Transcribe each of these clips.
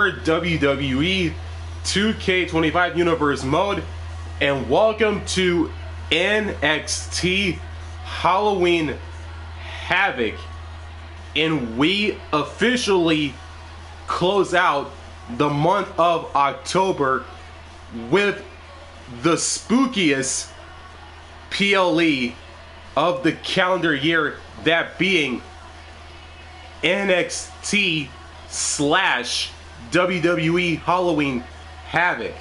WWE 2K25 Universe mode, and welcome to NXT Halloween Havoc. And we officially close out the month of October with the spookiest PLE of the calendar year, that being NXT / WWE Halloween Havoc.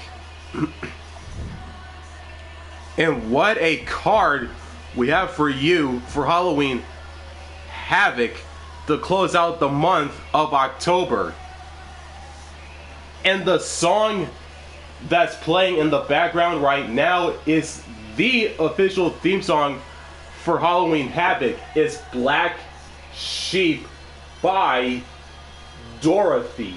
And what a card we have for you for Halloween Havoc to close out the month of October. And the song that's playing in the background right now is the official theme song for Halloween Havoc. It's Black Sheep by Dorothy.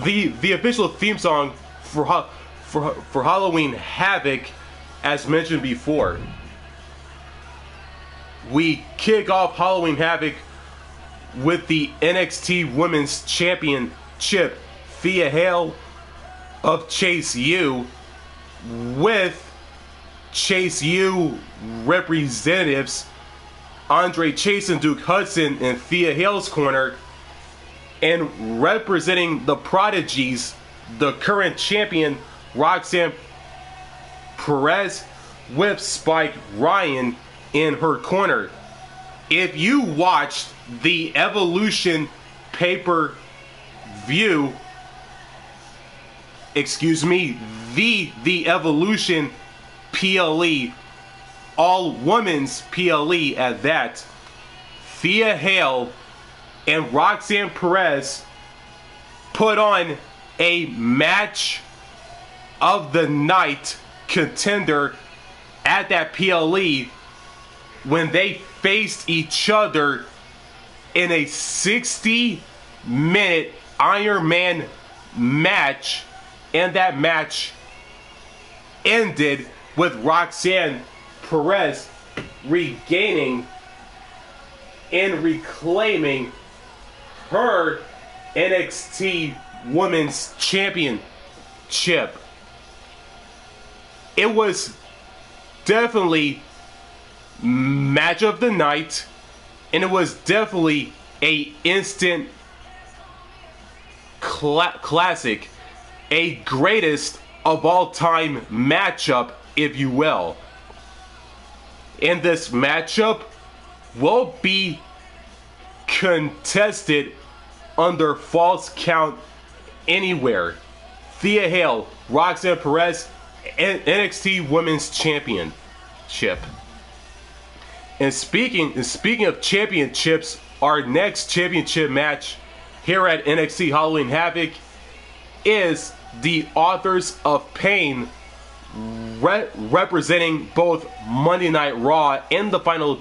The official theme song for Halloween Havoc, as mentioned before. We kick off Halloween Havoc with the NXT Women's Championship, Thea of Chase U, with Chase U representatives Andre Chase and Duke Hudson in Thea Hale's corner, and representing the Prodigies, the current champion Roxanne Perez, with Spike Ryan in her corner. If you watched the Evolution pay-per-view, the Evolution PLE, all women's PLE at that, Thea Hale and Roxanne Perez put on a match of the night contender at that PLE when they faced each other in a 60-minute Iron Man match, and that match ended with Roxanne Perez regaining and reclaiming her NXT Women's Championship. It was definitely match of the night, and it was definitely a instant classic, a greatest of all time matchup, if you will. And this matchup will be contested under false count anywhere. Thea Hale, Roxanne Perez, and NXT Women's Championship. And speaking of championships, our next championship match here at NXT Halloween Havoc is the Authors of Pain, representing both Monday Night Raw and the Final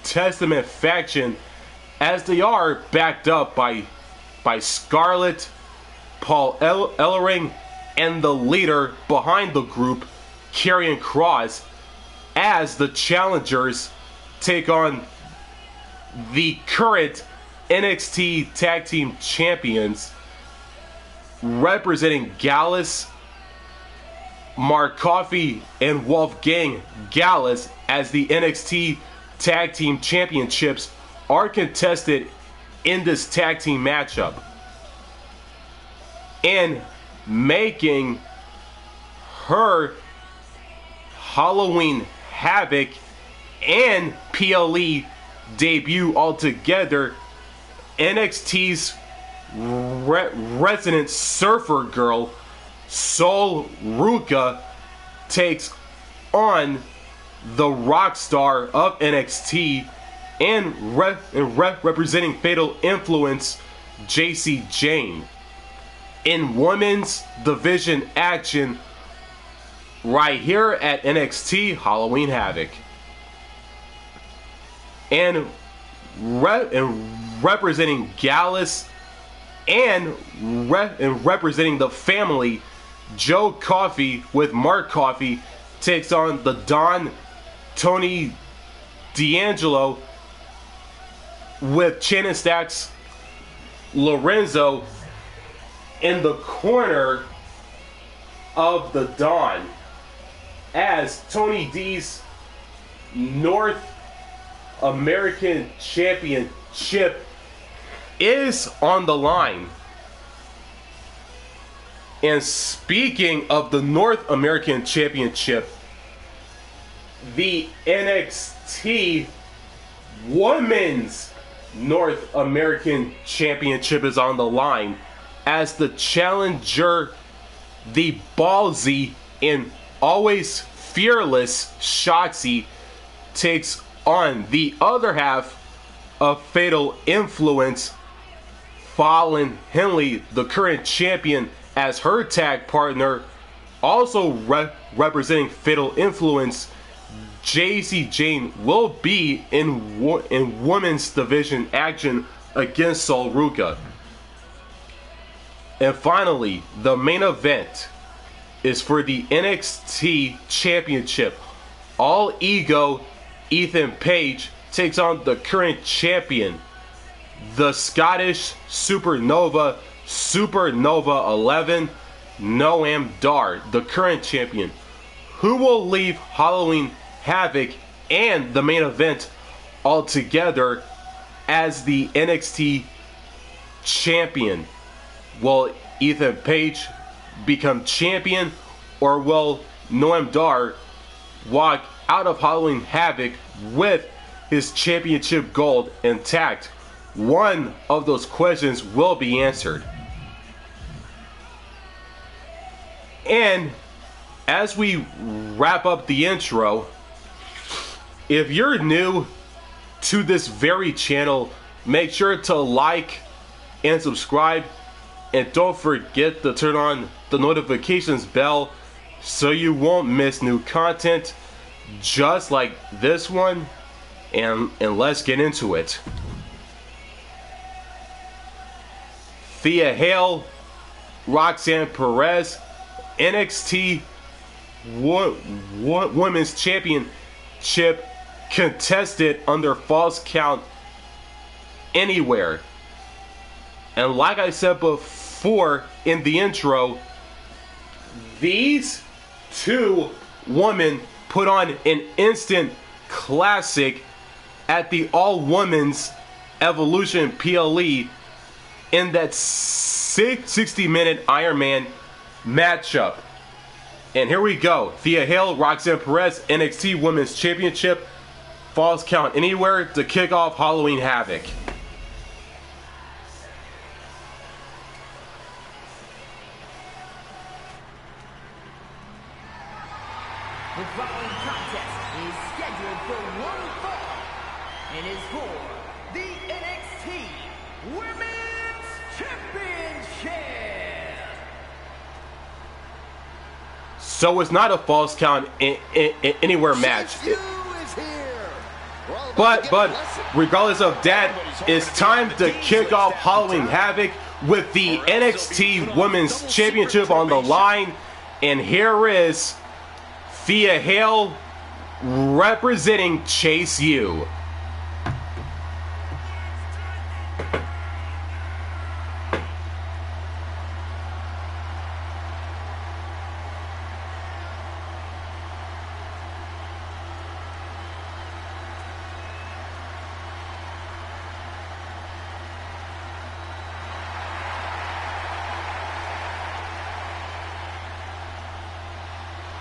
Testament faction, as they are backed up by Scarlett, Paul Ellering, and the leader behind the group, Karrion Kross, as the challengers take on the current NXT Tag Team Champions, representing Gallus, Coffey, and Wolfgang. Gallus, as the NXT Tag Team Championships are contested in this tag team matchup. And making her Halloween Havoc and PLE debut altogether, NXT's resident surfer girl, Soul Ruca, takes on the rock star of NXT and representing Fatal Influence, Jacy Jane, in women's division action right here at NXT Halloween Havoc. And representing Gallus and representing the family, Joe Coffey with Mark Coffey takes on the Don Tony D'Angelo with Shannon Stacks Lorenzo in the corner of the Dawn, as Tony D's North American Championship is on the line. And speaking of the North American Championship, the NXT Women's North American Championship is on the line, as the challenger, the ballsy and always fearless Jacy, takes on the other half of Fatal Influence, Fallon Henley, the current champion, as her tag partner. Also representing Fatal Influence, Jacy Jane will be in women's division action against Ruca. And finally, the main event is for the NXT Championship. All Ego Ethan Page takes on the current champion, the Scottish Supernova 11, Noam Dar, the current champion, who will leave Halloween Havoc and the main event altogether as the NXT champion. Will Ethan Page become champion, or will Noam Dar walk out of Halloween Havoc with his championship gold intact? One of those questions will be answered. And as we wrap up the intro, if you're new to this very channel, make sure to like and subscribe, and don't forget to turn on the notifications bell so you won't miss new content just like this one. And let's get into it. Thea Hale, Roxanne Perez, NXT Women's Championship contested under Falls Count Anywhere. And like I said before in the intro, these two women put on an instant classic at the All Women's Evolution PLE in that 60-minute Iron Man matchup. And here we go. Thea Hale, Roxanne Perez, NXT Women's Championship, Falls Count Anywhere to kick off Halloween Havoc. The following contest is scheduled for one fall and is for the NXT Women's Championship. So it's not a Falls Count Anywhere match. But regardless of that, it's time to kick off Halloween Havoc with the NXT Women's Championship on the line. And here is Thea Hale representing Chase U.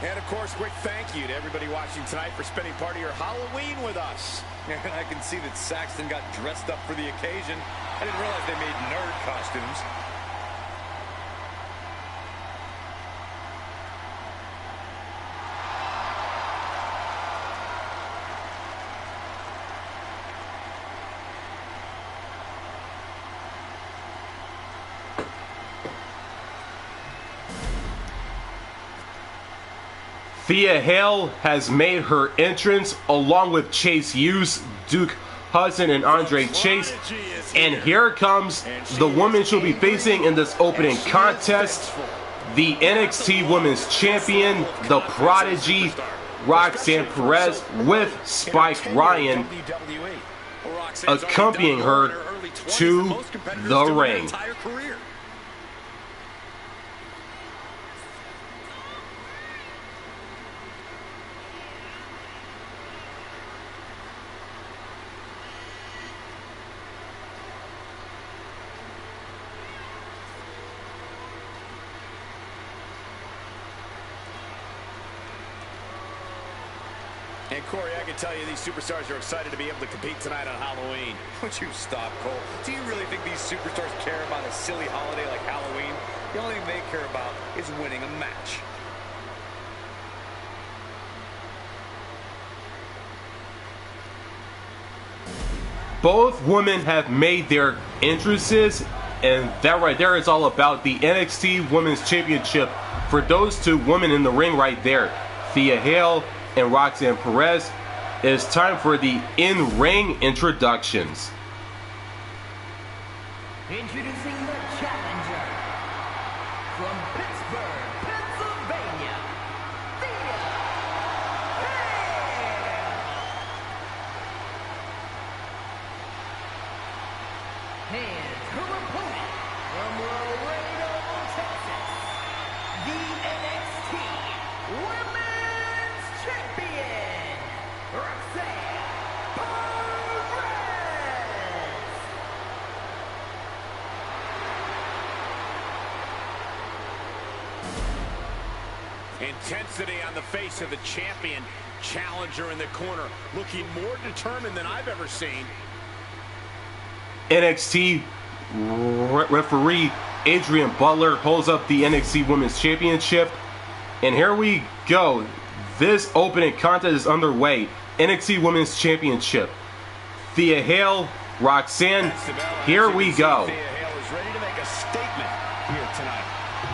And of course, quick thank you to everybody watching tonight for spending part of your Halloween with us. And I can see that Saxton got dressed up for the occasion. I didn't realize they made nerd costumes. Thea Hale has made her entrance along with Chase U's Duke Hudson and Andre Chase. And here comes the woman she'll be facing in this opening contest. The NXT Women's Champion, the Prodigy, Roxanne Perez, with Spike Ryan accompanying her to the ring. Entire career. And Corey, I can tell you these superstars are excited to be able to compete tonight on Halloween. Would you stop, Cole? Do you really think these superstars care about a silly holiday like Halloween? The only thing they care about is winning a match. Both women have made their entrances, and that right there is all about the NXT Women's Championship for those two women in the ring right there, Thea and Roxanne Perez. It's time for the in-ring introductions. Introducing the challenger from Pittsburgh, Pennsylvania, Thea. And her opponent from Laredo, Texas, the NXT Women's Champion, Roxanne Perez. Intensity on the face of the champion. Challenger in the corner, looking more determined than I've ever seen. NXT referee Adrian Butler holds up the NXT Women's Championship. And here we go. This opening contest is underway. NXT Women's Championship. Thea Hale, Roxanne. Here we go. Thea Hale is ready to make a statement here tonight.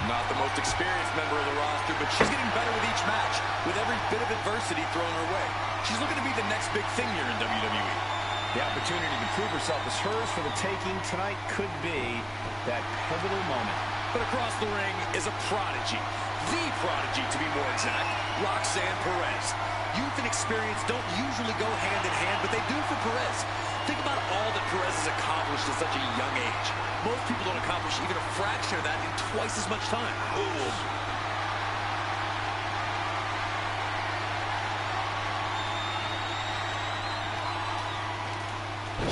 Not the most experienced member of the roster, but she's getting better with each match, with every bit of adversity thrown her way. She's looking to be the next big thing here in WWE. The opportunity to prove herself is hers for the taking tonight. Could be that pivotal moment. But across the ring is a prodigy. The prodigy, to be more exact, Roxanne Perez. Youth and experience don't usually go hand in hand, but they do for Perez. Think about all that Perez has accomplished at such a young age. Most people don't accomplish even a fraction of that in twice as much time. Ooh.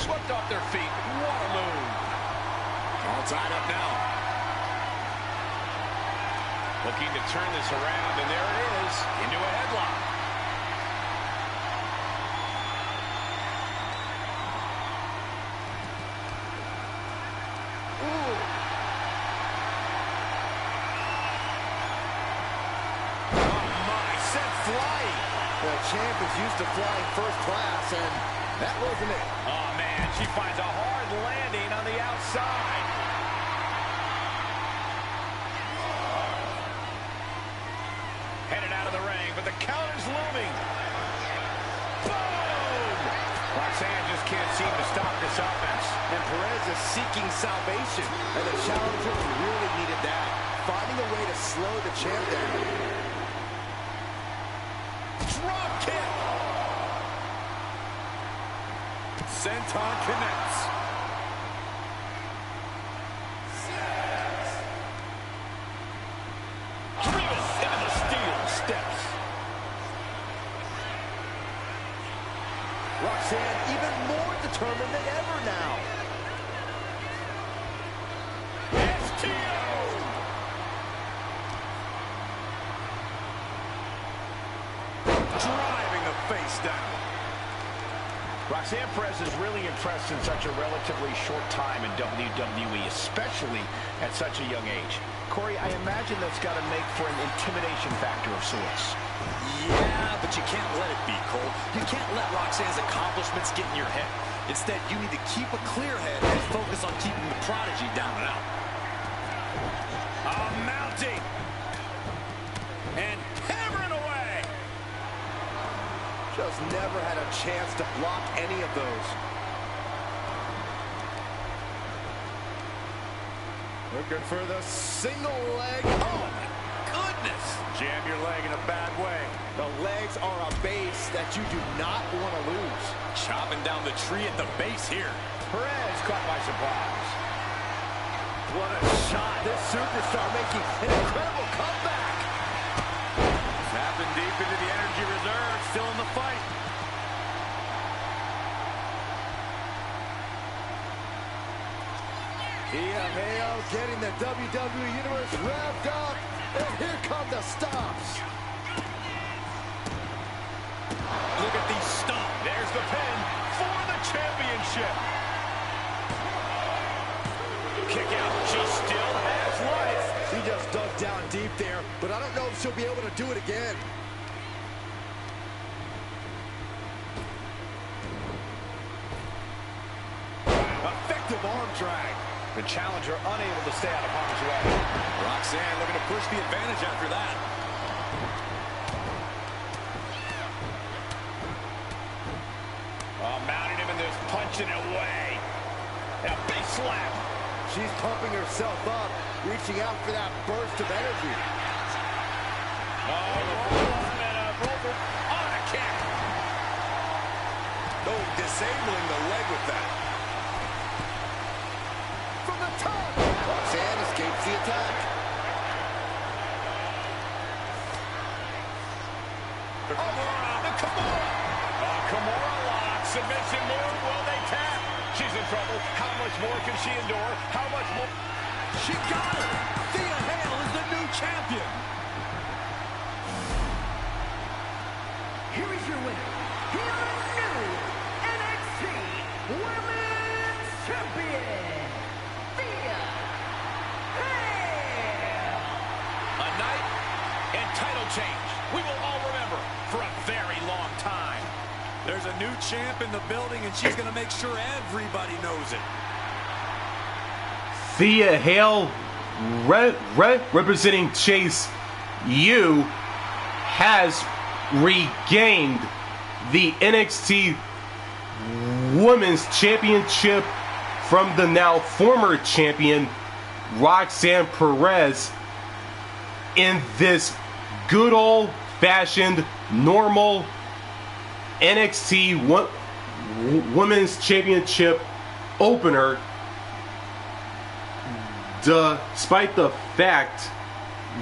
Swept off their feet. What a move. All tied up now. Looking to turn this around, and there it is, into a headlock. Ooh. Oh my, sent flying. The champ is used to flying first class, and that wasn't it. Oh man, she finds a hard landing on the outside. Headed out of the ring, but the counter's looming. Boom! Roxanne just can't seem to stop this offense. And Perez is seeking salvation, and the challenger really needed that. Finding a way to slow the champ down. Drop kick! Senton connects. Driven into the steel steps. Roxanne even more determined than ever now. STO! Driving the face down. Roxanne Perez is really impressed in such a relatively short time in WWE, especially at such a young age. Corey, I imagine that's got to make for an intimidation factor of sorts. Yeah, but you can't let it be, Cole. You can't let Roxanne's accomplishments get in your head. Instead, you need to keep a clear head and focus on keeping the prodigy down and out. Mounting. And hammering away. Just never had a chance to block any of those. Looking for the single leg. Oh, my goodness. Jam your leg in a bad way. The legs are a base that you do not want to lose. Chopping down the tree at the base here. Perez caught by surprise. What a shot. This superstar making an incredible comeback. Tapping deep into the energy reserve, still in the fight. Thea getting the WWE Universe revved up. And here come the stops. Look at these stomps. There's the pin for the championship. Kick out. She still has life. She just dug down deep there, but I don't know if she'll be able to do it again. Effective arm drag. The challenger unable to stay out of harm's way. Roxanne looking to push the advantage after that. Mounting him in this, punching it away. And a big slap. She's pumping herself up, reaching out for that burst of energy. On a kick. Oh, disabling the leg with that. From the top, Roxanne escapes the attack. The Kimura. Kimura lock. Submission move. Will they tap? She's in trouble. How much more can she endure? How much more? She got her. Thea Hale is the new champion. Here is your winner, your new NXT Women's Champion, Thea Hale. A night and title change we will all remember for a very long time. There's a new champ in the building, and she's going to make sure everybody knows it. Thea Hale, representing Chase U, has regained the NXT Women's Championship from the now former champion Roxanne Perez in this good old-fashioned, normal NXT Women's Championship opener, despite the fact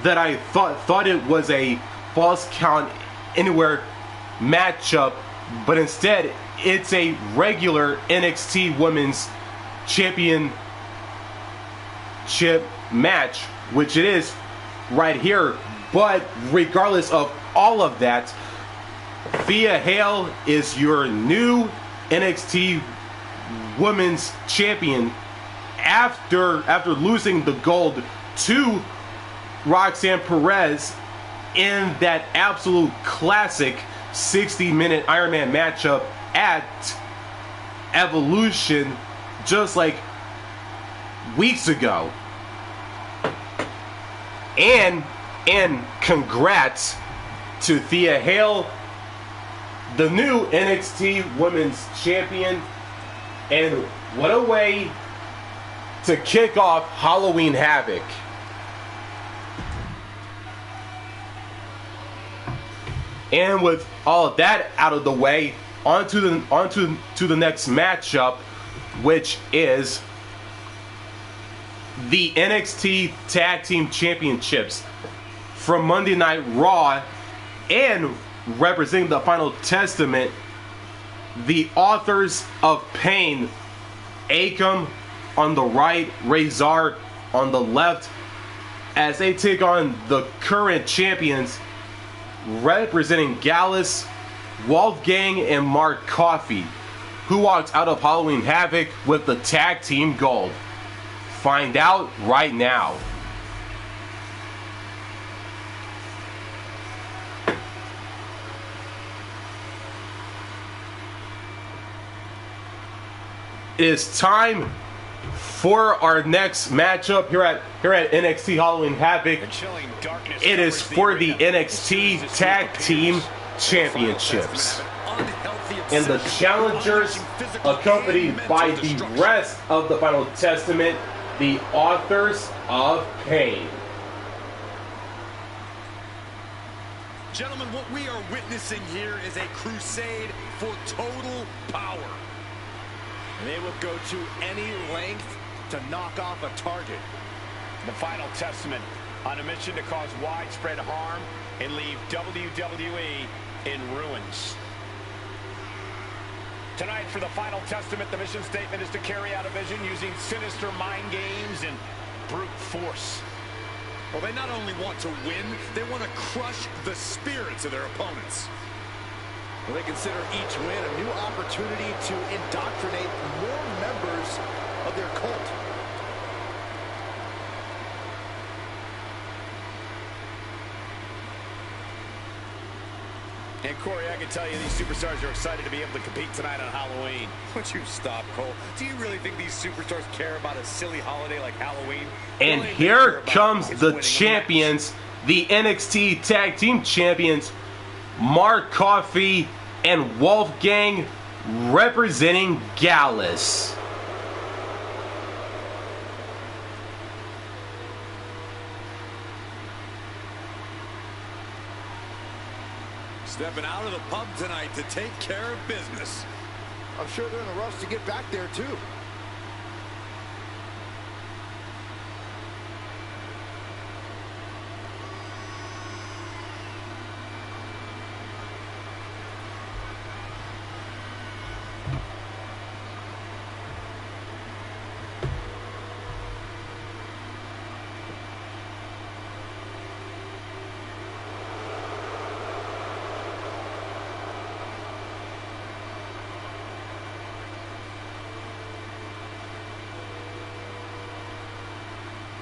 that I thought it was a false count anywhere matchup, but instead it's a regular NXT Women's Championship match, which it is right here. But regardless of all of that, Thea Hale is your new NXT Women's Champion after losing the gold to Roxanne Perez in that absolute classic 60-minute Iron Man matchup at Evolution just like weeks ago. And congrats to Thea Hale, the new NXT Women's Champion. And what a way to kick off Halloween Havoc. And with all of that out of the way, on to the next matchup, which is the NXT Tag Team Championships from Monday Night Raw, and representing the Final Testament, the Authors of Pain, Akam on the right, Rezar on the left, as they take on the current champions, representing Gallus, Wolfgang, and Mark Coffey, who walked out of Halloween Havoc with the tag team gold. Find out right now. It is time for our next matchup here at NXT Halloween Havoc. It is for the NXT Tag Team Championships. And the challengers, accompanied by the rest of the Final Testament, the Authors of Pain. Gentlemen, what we are witnessing here is a crusade for total power. And they will go to any length to knock off a target. The final testament on a mission to cause widespread harm and leave WWE in ruins. Tonight, for the final testament, the mission statement is to carry out a vision using sinister mind games and brute force. Well, they not only want to win, they want to crush the spirits of their opponents. Well, they consider each win a new opportunity to indoctrinate more members of their cult. And Corey, I can tell you these superstars are excited to be able to compete tonight on Halloween. Would you stop, Cole? Do you really think these superstars care about a silly holiday like Halloween? And here comes the champions, the NXT Tag Team Champions, Mark Coffey and Wolfgang, representing Gallus. Stepping out of the pub tonight to take care of business. I'm sure they're in a rush to get back there, too.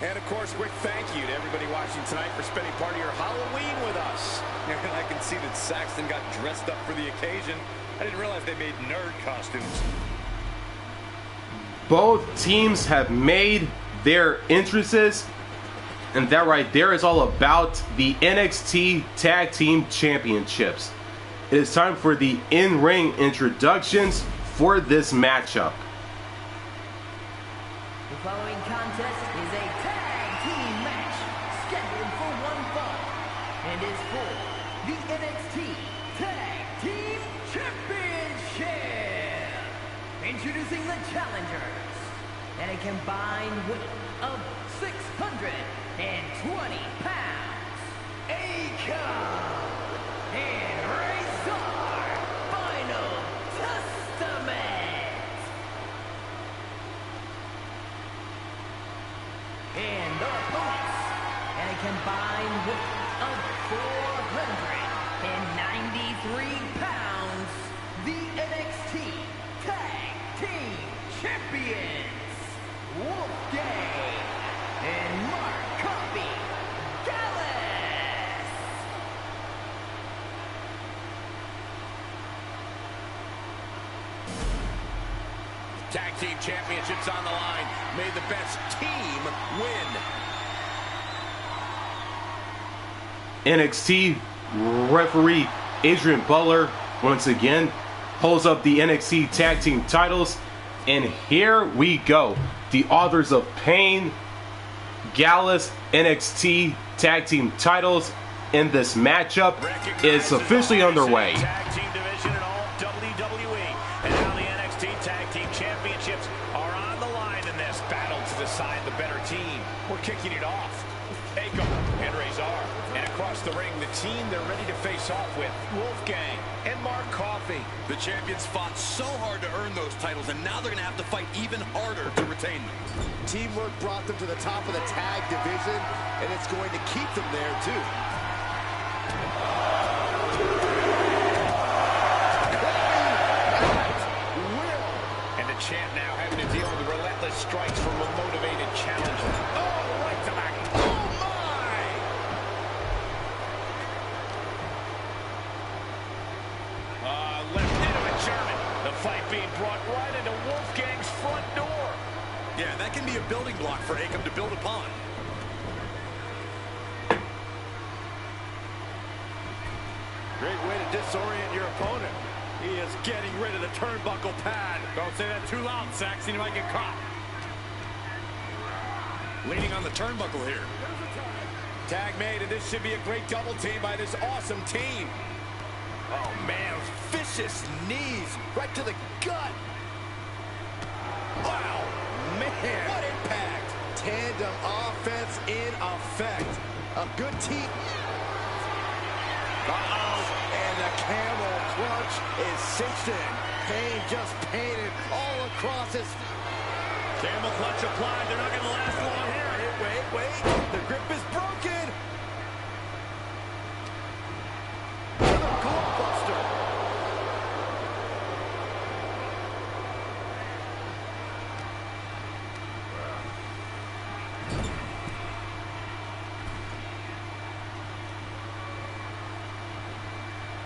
And of course, quick thank you to everybody watching tonight for spending part of your Halloween with us. And I can see that Saxton got dressed up for the occasion. I didn't realize they made nerd costumes. Both teams have made their entrances, and that right there is all about the NXT Tag Team Championships. It is time for the in-ring introductions for this matchup. The following contest is a tag team match scheduled for one fall and is for the NXT Tag Team Championship. Introducing the challengers at a combined weight of 620 pounds, Akam and Rezar, Final Testament. And the opponents at a combined weight of 493 pounds, the NXT Tag Team Champions, Wolfgang and Mark Coffey, Gallus. Tag Team Championships on the line. May the best team win. NXT referee Adrian Butler once again holds up the NXT Tag Team titles, and here we go. The authors of Pain, Gallus NXT Tag Team titles in this matchup is officially underway. Tag team division in all WWE, and now the NXT Tag Team Championships are on the line in this battle to decide the better team. We're kicking it off. Akam and Rezar, and across the ring, the team they're ready to face off with, Wolfgang and Mark Coffey. The champions fought so hard to earn those titles, and now they're going to have to fight even harder to retain them. Teamwork brought them to the top of the tag division, and it's going to keep them there, too. And the champ now having to deal with relentless strikes from a motivated challenger. Oh, right to back. Oh, my! Left into a German. The fight being brought right into Wolfgang's front door. Yeah, that can be a building block for Akam to build upon. Great way to disorient your opponent. He is getting rid of the turnbuckle pad. Don't say that too loud, Saxton. You might get caught. Leaning on the turnbuckle here. Tag made, and this should be a great double team by this awesome team. Oh, man, vicious knees right to the gut. Wow, man. What impact. Tandem offense in effect. A good team. Uh-oh. And the camel clutch is cinched in. Pain just painted all across his... Camel clutch applied. They're not going to last long here. Wait. The grip is broken. Another glove buster.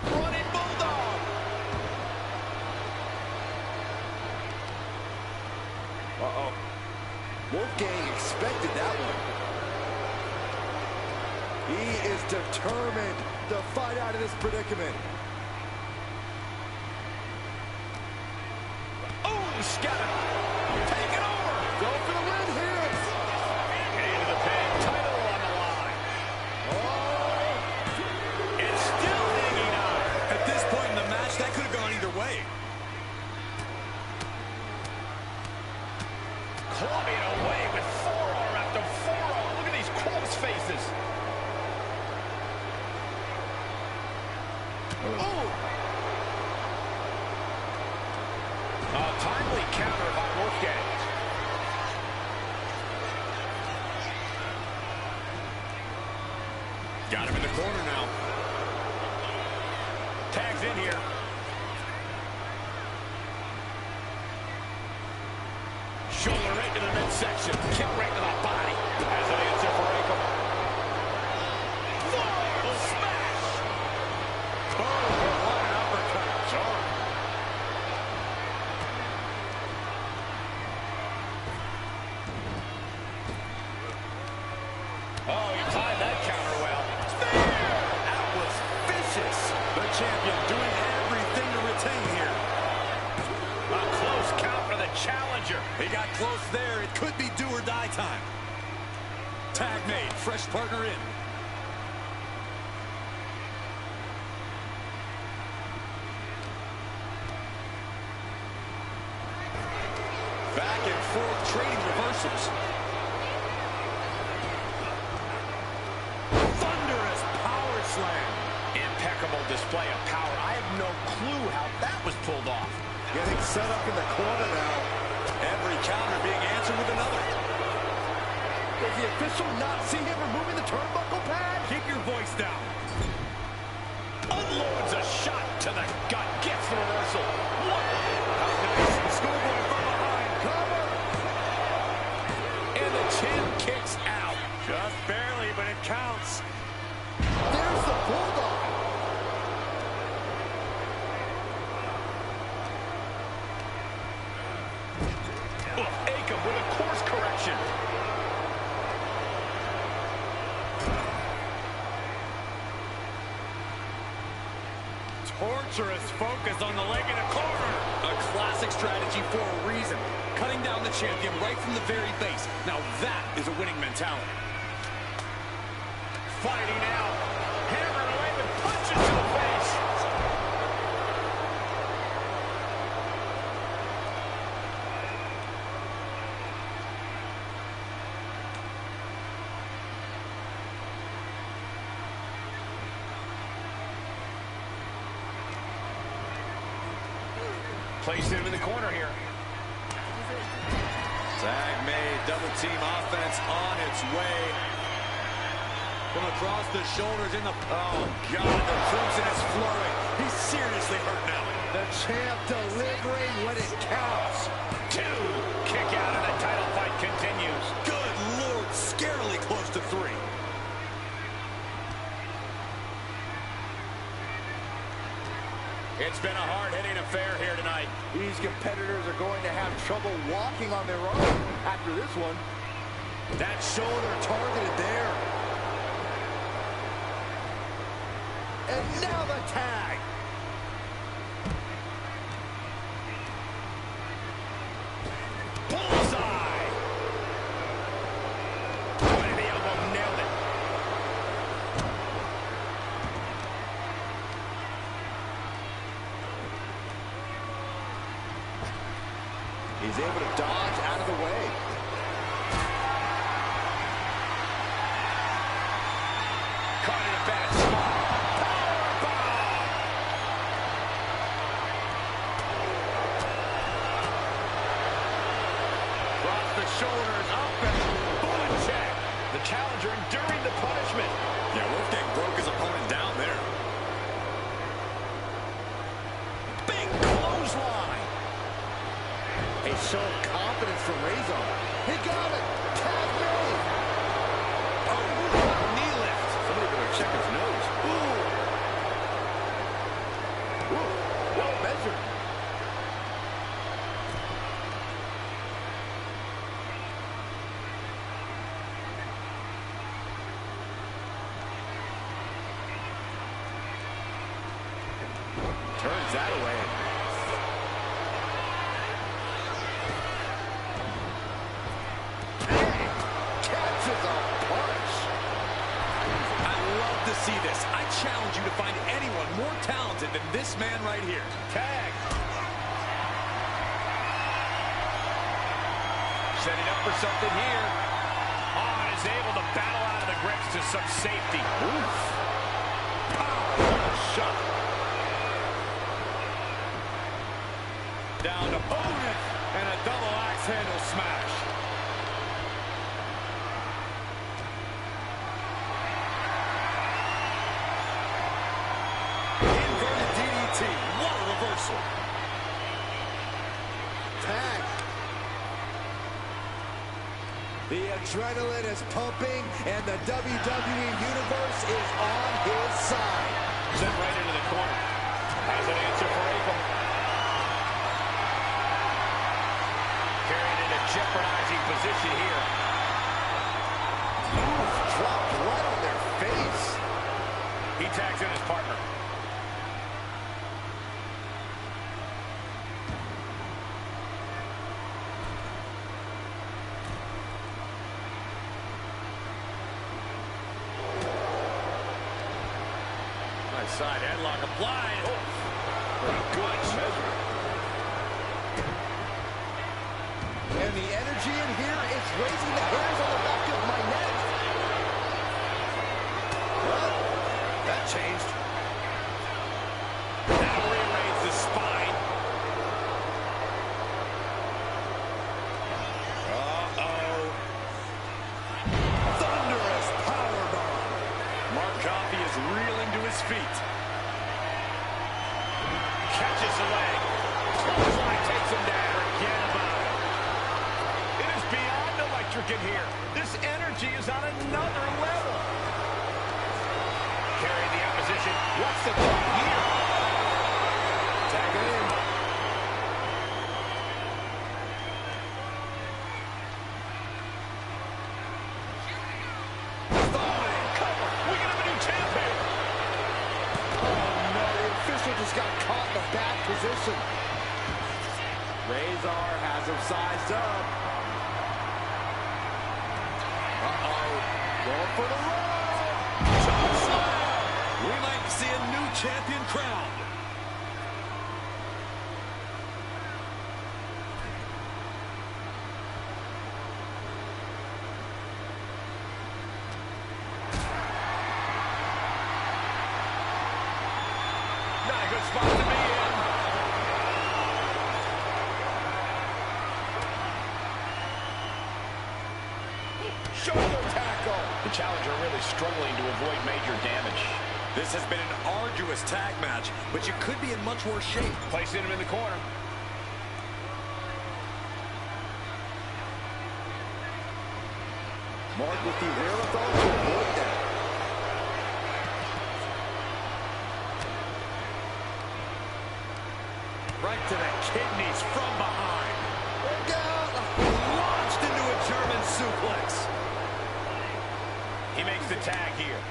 Running bulldog. Uh-oh. Wolfgang expected that one. He is determined to fight out of this predicament. Oh, Scarlett. Take it over. Go for the win here. Into the pin. Title on the line. Oh! It's still hanging on. At this point in the match, that could have gone either way. Clubbing away with forearm after forearm. Look at these cross faces. Oh! A timely counter by Wolfgang. Got him in the corner now. Tags in here. Shoulder right to the midsection. Kick right to the body. Has an answer for Akam. Forearm smash. Oh, what an uppercut. Sure. Oh, he timed that counter well. That was vicious. The champion doing everything to retain here. A close count for the challenger. He got close there. It could be do or die time. Tag made. Fresh partner in. Back and forth trading reversals. Thunderous power slam. Impeccable display of power. I have no clue how that was pulled off. Getting set up in the corner now. Every counter being answered with another. Does the official not see him removing the turnbuckle pad? Keep your voice down. Unloads a shot to the gut. Gets the reversal. What? Nice. Schoolboy from behind. Cover! And the champ kicks out. Just barely, but it counts. There's the bulldog. Akam with a course correction. Torturous focus on the leg in a corner. A classic strategy for a reason. Cutting down the champion right from the very base. Now that is a winning mentality. Fighting out. Hammering away with punches to the face. Placed him in the corner here. Tag made. Double team offense on its way. From across the shoulders in the... Oh, God, the crimson is flowing. He's seriously hurt now. The champ delivering when it counts. 2. Kick out and the title fight continues. Good Lord, scarily close to 3. It's been a hard-hitting affair here tonight. These competitors are going to have trouble walking on their own after this one. That shoulder targeted there. And now the tag. Bullseye! Right in the elbow, nailed it. He's able to dodge bad spot. Powerbomb! Across the shoulders, up and bullet check. The challenger enduring the punishment. Yeah, Wolfgang broke his opponent down there. Big clothesline. A show of confidence from Rezar. He got it. Tag made. Oh, knee lift. Somebody better check his nose. Ooh. Ooh, well measured. Turns that away. Catches a punch. I love to see this. I challenge you to find anyone more talented than this man right here. Tag. Setting up for something here. Oh, and is able to battle out of the grips to some safety. Oof. Power shot. Down to opponent and a double axe handle smash. Inverted DDT. What a reversal. Tag. The adrenaline is pumping, and the WWE Universe is on his side. Sent right into the corner. Has an answer for Akam. Carried in a jeopardizing position here. Oof, dropped right on their face. He tags in his partner. Nice side headlock applied. Oh, pretty good measure. And the energy in here is raising the hairs on the back of my neck. Well, that changed. Now rearrange the spine. Uh-oh. Thunderous powerbomb. Coffey is reeling to his feet. Catches the leg. Clothesline takes him down. Forget about it. It is beyond electric in here. This energy is on another level. Carrying the opposition. What's the thought here? Tag in. Just got caught in a bad position. Rezar has him sized up. Uh-oh. Going for the run. Top slam. We might see a new champion crowned. Spot to be in. Shoulder tackle. The challenger really struggling to avoid major damage. This has been an arduous tag match, but you could be in much worse shape. Placing him in the corner. Mark with the wherewithal to avoid that. Right to the kidneys from behind. Look out! Launched into a German suplex. He makes the tag here.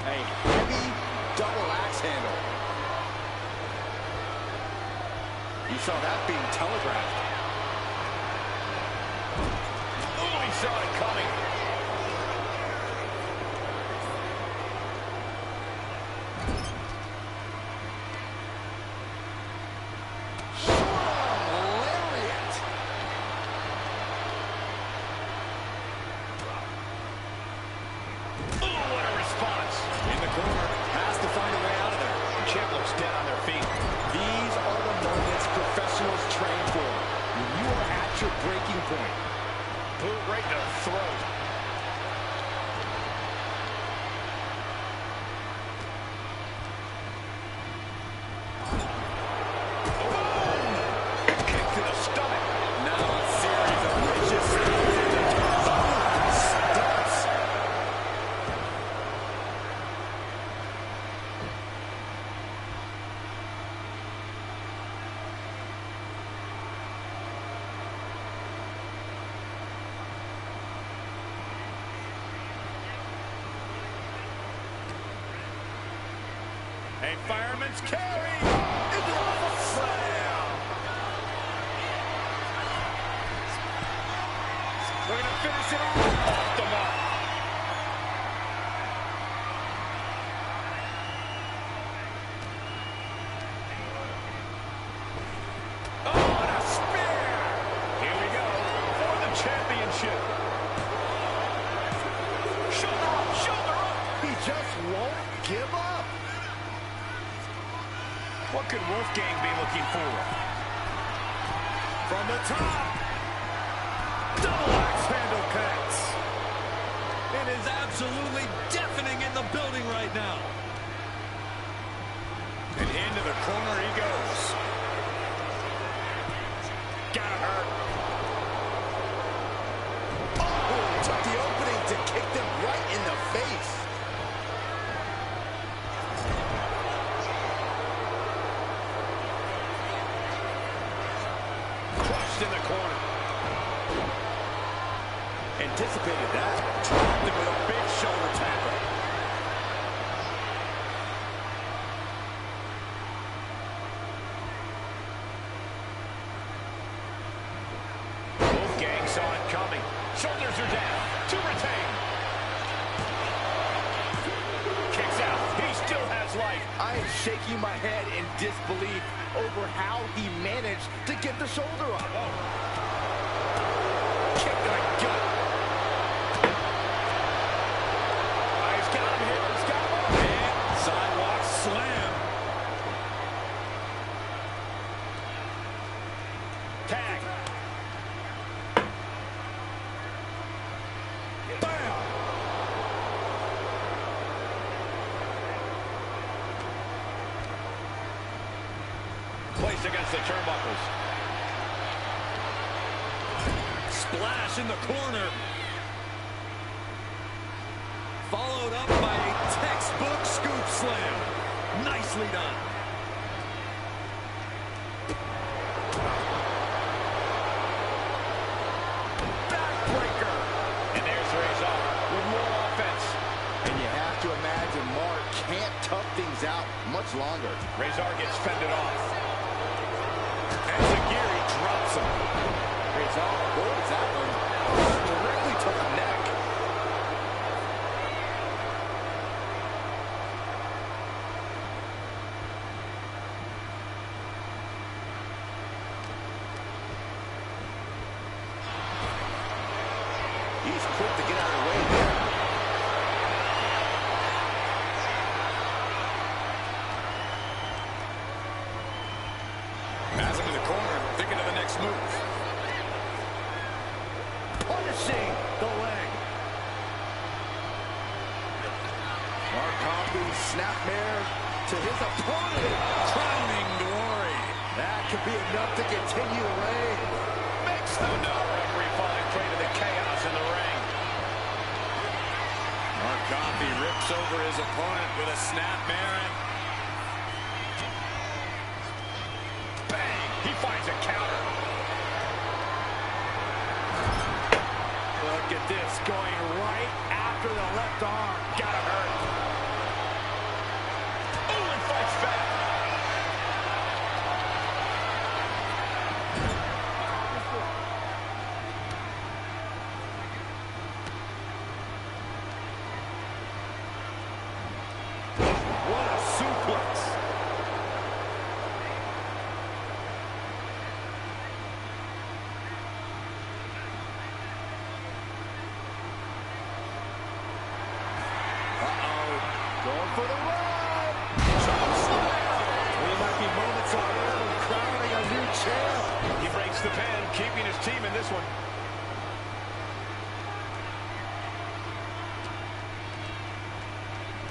A heavy double axe handle. You saw that being telegraphed. Oh, he saw it coming. point. Boot right in the throat. A fireman's carry into the slam. We're going to finish it off the mark. Oh, and a spear. Here we go for the championship. Shoulder up, shoulder up. He just won't give up. What could Wolfgang be looking for? From the top. Double axe handle connects. It is absolutely deafening in the building right now. And into the corner he goes. Gotta hurt. Oh, took the opening to kick them right in the face. In the corner. Anticipated that. Trapped him with a big shoulder tackle. Wolfgang saw it coming. Shoulders are down. To retain. Kicks out. He still has life. I am shaking my head in disbelief over how he managed to get the shoulder up. Oh. Kick to the gut. Oh, he's got him here. He's got him. And sidewalk slam. Tag. Bam. Placed against the turnbuckles. Splash in the corner. Followed up by a textbook scoop slam. Nicely done. Backbreaker. And there's Rezar with more offense. And you have to imagine Mark can't tough things out much longer. Rezar gets fended off. And Zagiri drops him. Rezar avoids that one. Directly to the neck. He's quick to get out of the way there. Has him in the corner, thinking of the next move. Punishing the leg. Coffey snapmare to his opponent. Crowning glory. That could be enough to continue the reign. Makes the no. Referee falling prey to the chaos in the ring. Coffey rips over his opponent with a snapmare. Bang! He finds a counter. Look at this, going right after the left arm. Gotta hurt. Oh, and fights back. What a suplex. Going for the run. Chop slam. There might be moments of crowning a new champ. He breaks the pen, keeping his team in this one.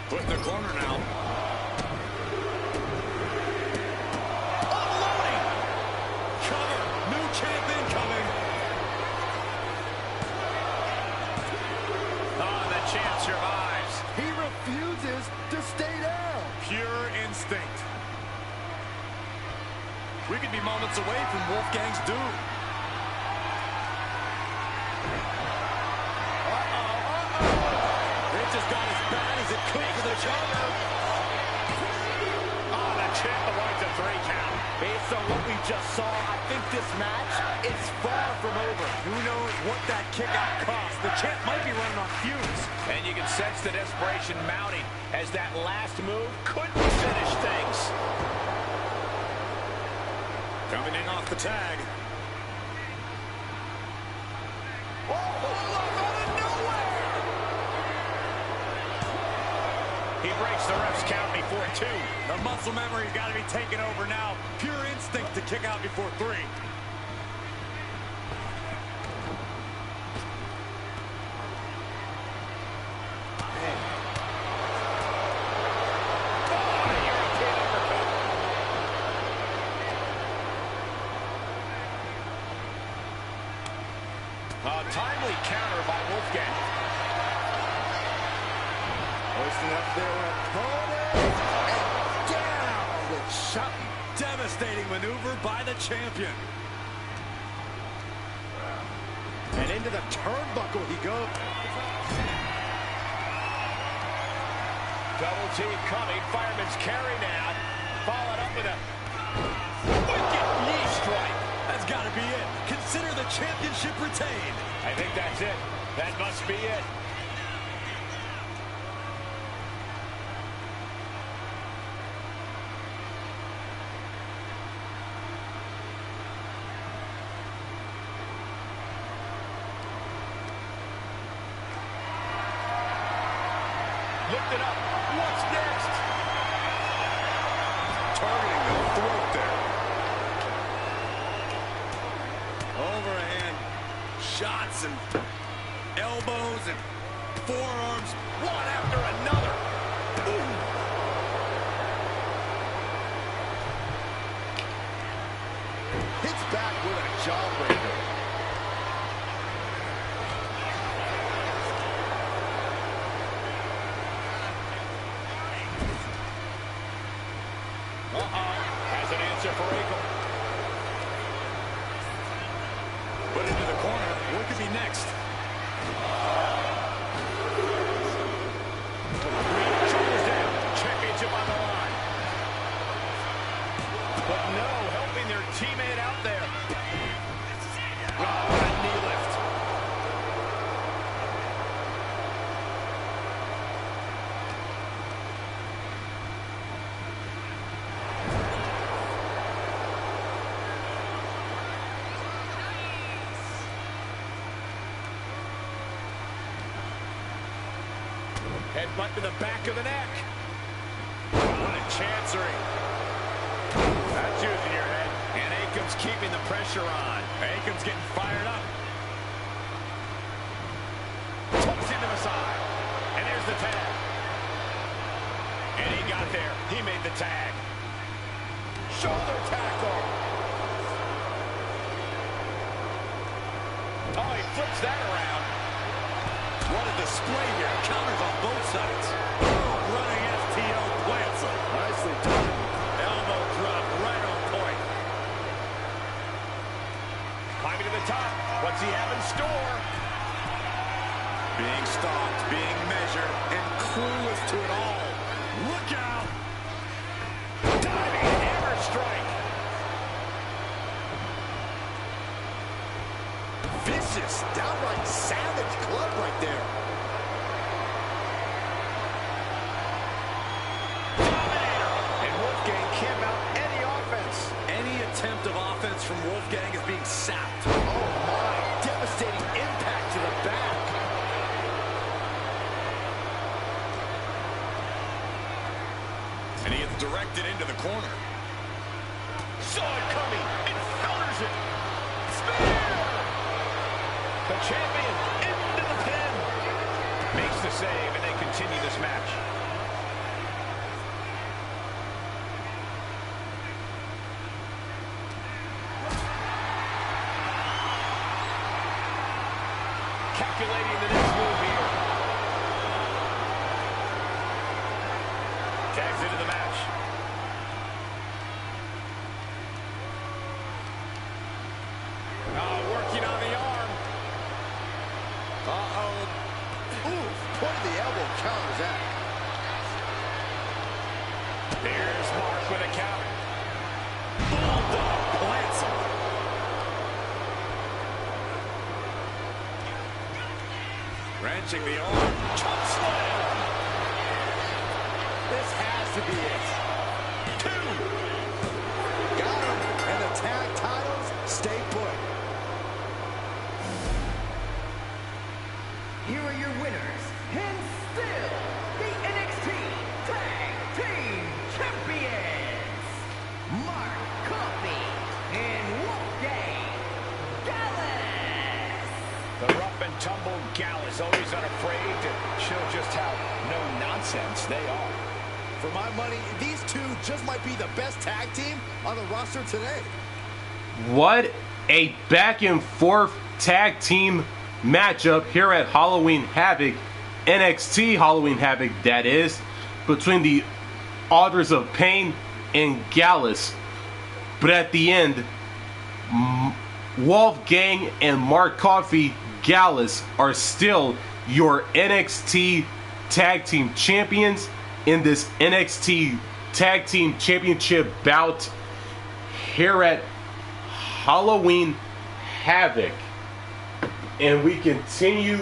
Put in the corner now. Unloading. Cover. New champion coming. The champ survives. He refuses to stay down. Pure instinct. We could be moments away from Wolfgang's doom. This has got as bad as it could for the champ. Oh, the champ avoids a 3 count. Based on what we just saw, I think this match is far from over. Who knows what that kick out cost? The champ might be running on fumes. And you can sense the desperation mounting as that last move couldn't finish things. Coming in off the tag. Oh, out of nowhere! He breaks the ref's count before 2. The muscle memory's got to be taken over now. Pure instinct to kick out before 3. A timely counter by Wolfgang. Hoisting up their opponent, and down with shot. Devastating maneuver by the champion. And into the turnbuckle he goes. Double team coming. Fireman's carry now. Followed up with a wicked knee strike. That's got to be it. Consider the championship retained. I think that's it. That must be it. Lift it up. What's next? Targeting the throat there. Overhand shots and elbows and forearms, one after another. Ooh. Hits back with a jawbreaker. Has an answer for Akam. Put into the corner. What could be next? Shoulders down. Championship on the line. But no helping their teammate out there. Oh, what a knee lift. Headbutt to the back of the neck. What a chancery. That's using your head. And Akam's keeping the pressure on. Akam's getting fired up. Tucks into the side. And there's the tag. And he got there. He made the tag. Shoulder tackle. Oh, he flips that around. What a display here. Counters on both sides. Running STO plants him. Nicely done. Elbow drop right on point. Climbing to the top. What's he have in store? Being stalked, being measured, and clueless to it all. Look out! Diving hammer strike. Vicious, downright savage club right there. Dominator. And Wolfgang can't mount any offense. Any attempt of offense from Wolfgang is being sapped. Oh my, devastating impact to the back. And he is directed into the corner. Saw it coming. And counters it. Spear. The champion into the pin. Makes the save, and they continue this match. calculating the next move here. Tags into the match. Working on the arm. Ooh, point of the elbow counters that. Here's Mark with a counter. Bulldog plants him. Wrenching the arm. Chop slam. This has to be it. 2. Got him. And the tag titles stay put. Here are your winners, and still the NXT Tag Team Champions, Mark Coffey and Wolfgang Gallus. The rough and tumble Gallus, always unafraid to show just how no-nonsense they are. For my money, these two just might be the best tag team on the roster today. What a back and forth tag team matchup here at Halloween Havoc, NXT Halloween Havoc, that is, between the Authors of Pain and Gallus. But at the end, Wolfgang and Mark Coffey Gallus are still your NXT Tag Team Champions in this NXT Tag Team Championship bout here at Halloween Havoc. And we continue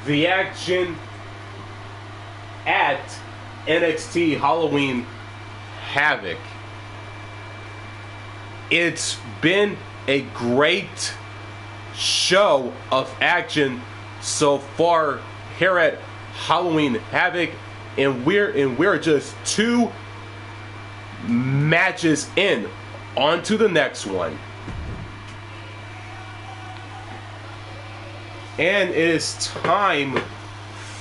the action at NXT Halloween Havoc. It's been a great show of action so far here at Halloween Havoc, and we're just 2 matches in. On to the next one. And it is time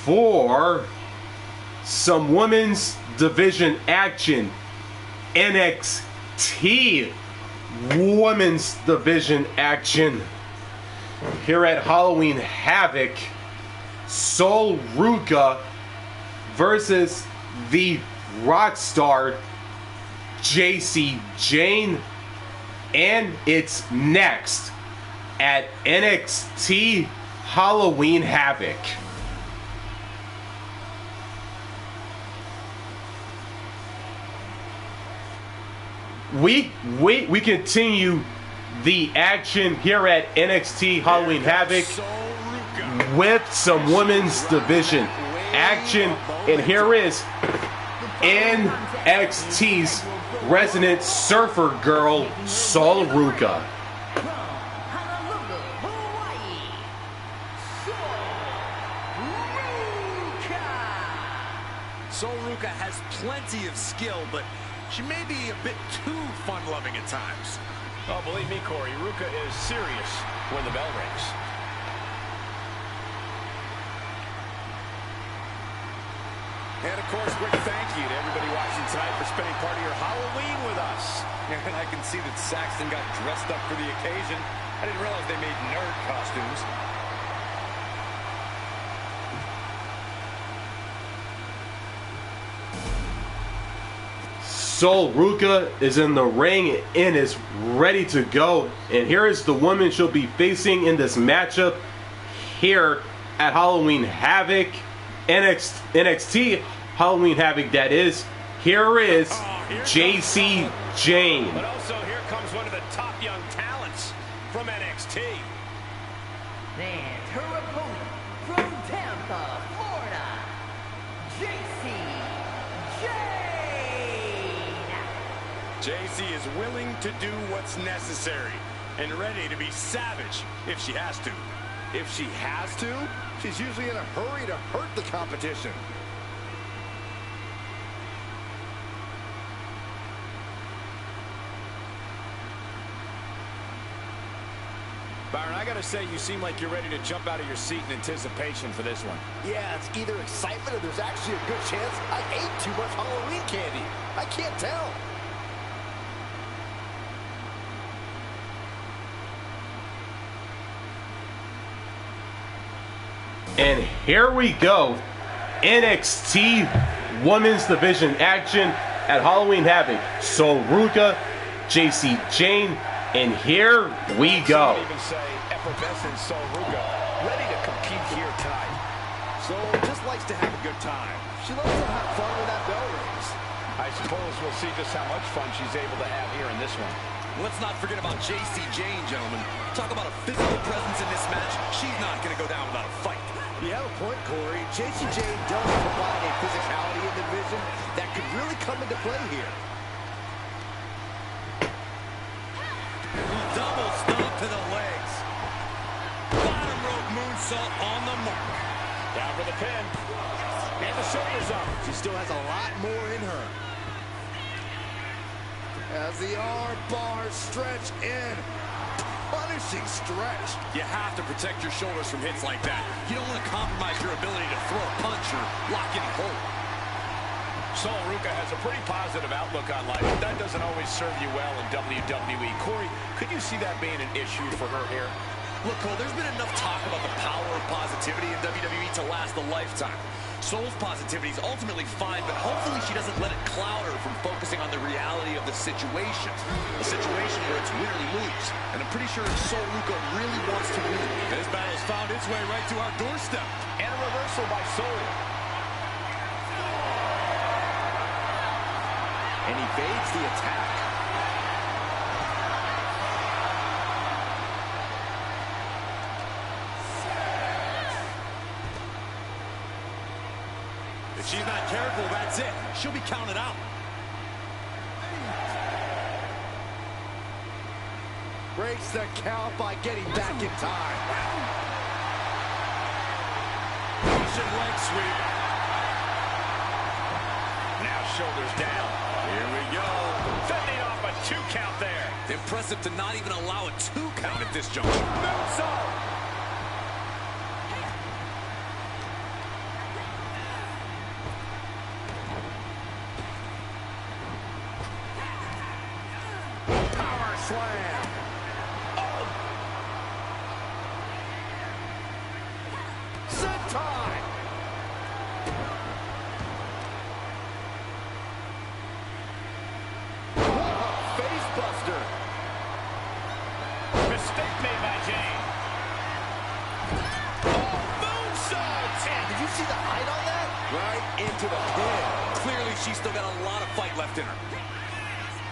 for some women's division action. NXT women's division action here at Halloween Havoc. Sol Ruca versus the Rockstar Jacy Jane. And it's next at NXT Halloween Havoc. We continue the action here at NXT Halloween Havoc with some women's division action, and here is NXT's resident surfer girl, Sol Ruca. Sol Ruca has plenty of skill, but she may be a bit too fun-loving at times. Oh, believe me, Corey, Ruca is serious when the bell rings. And of course, quick thank you to everybody watching tonight for spending part of your Halloween with us. And I can see that Saxton got dressed up for the occasion. I didn't realize they made nerd costumes. Sol Ruca is in the ring and is ready to go. And here is the woman she'll be facing in this matchup here at Halloween Havoc. NXT Halloween Havoc, that is. Here is Jacy Jane. But also here comes one of the top young talents from NXT. And her opponent from Tampa, Florida, Jacy Jane. Jacy is willing to do what's necessary and ready to be savage if she has to. If she has to, she's usually in a hurry to hurt the competition. Byron, I gotta say, you seem like you're ready to jump out of your seat in anticipation for this one. Yeah, it's either excitement or there's actually a good chance I ate too much Halloween candy. I can't tell. And here we go. NXT Women's Division action at Halloween Havoc. So Ruca, Jacy Jane, and here we go. Some even say effervescent Sol Ruca, ready to compete here tonight. Sol just likes to have a good time. She loves to have fun with that bell rings. I suppose we'll see just how much fun she's able to have here in this one. Let's not forget about Jacy Jane, gentlemen. Talk about a physical presence in this match. She's not going to go down without a fight. You have a point, Corey. Jacy Jane does provide a physicality in the division that could really come into play here. Double stomp to the legs. Bottom rope moonsault on the mark. Down for the pin. And the shoulders up. She still has a lot more in her. As the arm bars stretch in. Punishing stretch. You have to protect your shoulders from hits like that. You don't want to compromise your ability to throw a punch or lock any hold. Sol Ruca has a pretty positive outlook on life, but that doesn't always serve you well in WWE. Corey, could you see that being an issue for her here? Look, Cole, there's been enough talk about the power of positivity in WWE to last a lifetime. Sol's positivity is ultimately fine, but hopefully she doesn't let it cloud her from focusing on the reality of the situation. A situation where it's win or lose. And I'm pretty sure Sol Ruca really wants to win. This battle's found its way right to our doorstep. And a reversal by Sol. And evades the attack. If she's not careful, that's it. She'll be counted out. Breaks the count by getting back in time. Russian leg sweep. Now shoulders down. Here we go. Fending off a 2 count there. Impressive to not even allow a 2 count at this juncture. Moonsault. Power slam. Oh. Sentai. Facebuster. Mistake made by Jane. Oh, moonsault! Did you see the height on that? Right into the pin. Clearly, she's still got a lot of fight left in her.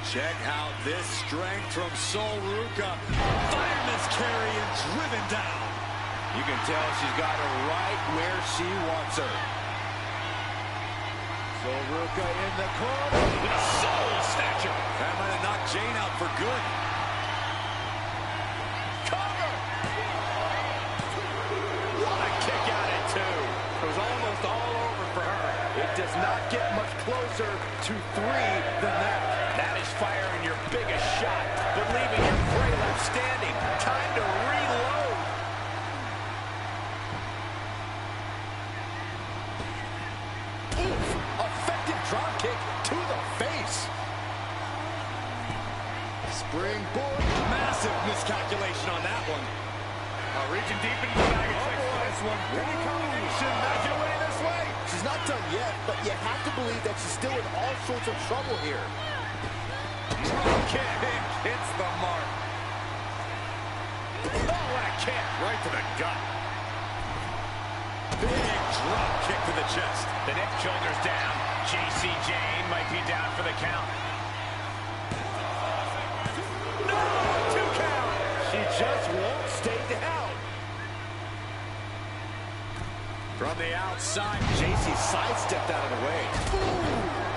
Check out this strength from Sol Ruca. Fireman's carry and driven down. You can tell she's got her right where she wants her. Sol Ruca in the corner. With a soul snatcher. That might have knocked Jane out for good. Cover. What a kick out at 2. It was almost all over for her. It does not get much closer to 3 than that. That is firing your biggest shot, but leaving your prey left standing. Time to reload. Oof, effective drop kick to the face. Springboard. Massive miscalculation on that one. Reaching deep into the bag of tricks for this one. Any combination making away this way. She's not done yet, but you have to believe that she's still in all sorts of trouble here. Drop kick hits the mark. Oh, what a kick. Right to the gut. Big drop kick to the chest. The neck shoulders down. Jacy Jane might be down for the count. No! 2 count. She just won't stay down. From the outside, Jacy sidestepped out of the way. ooh.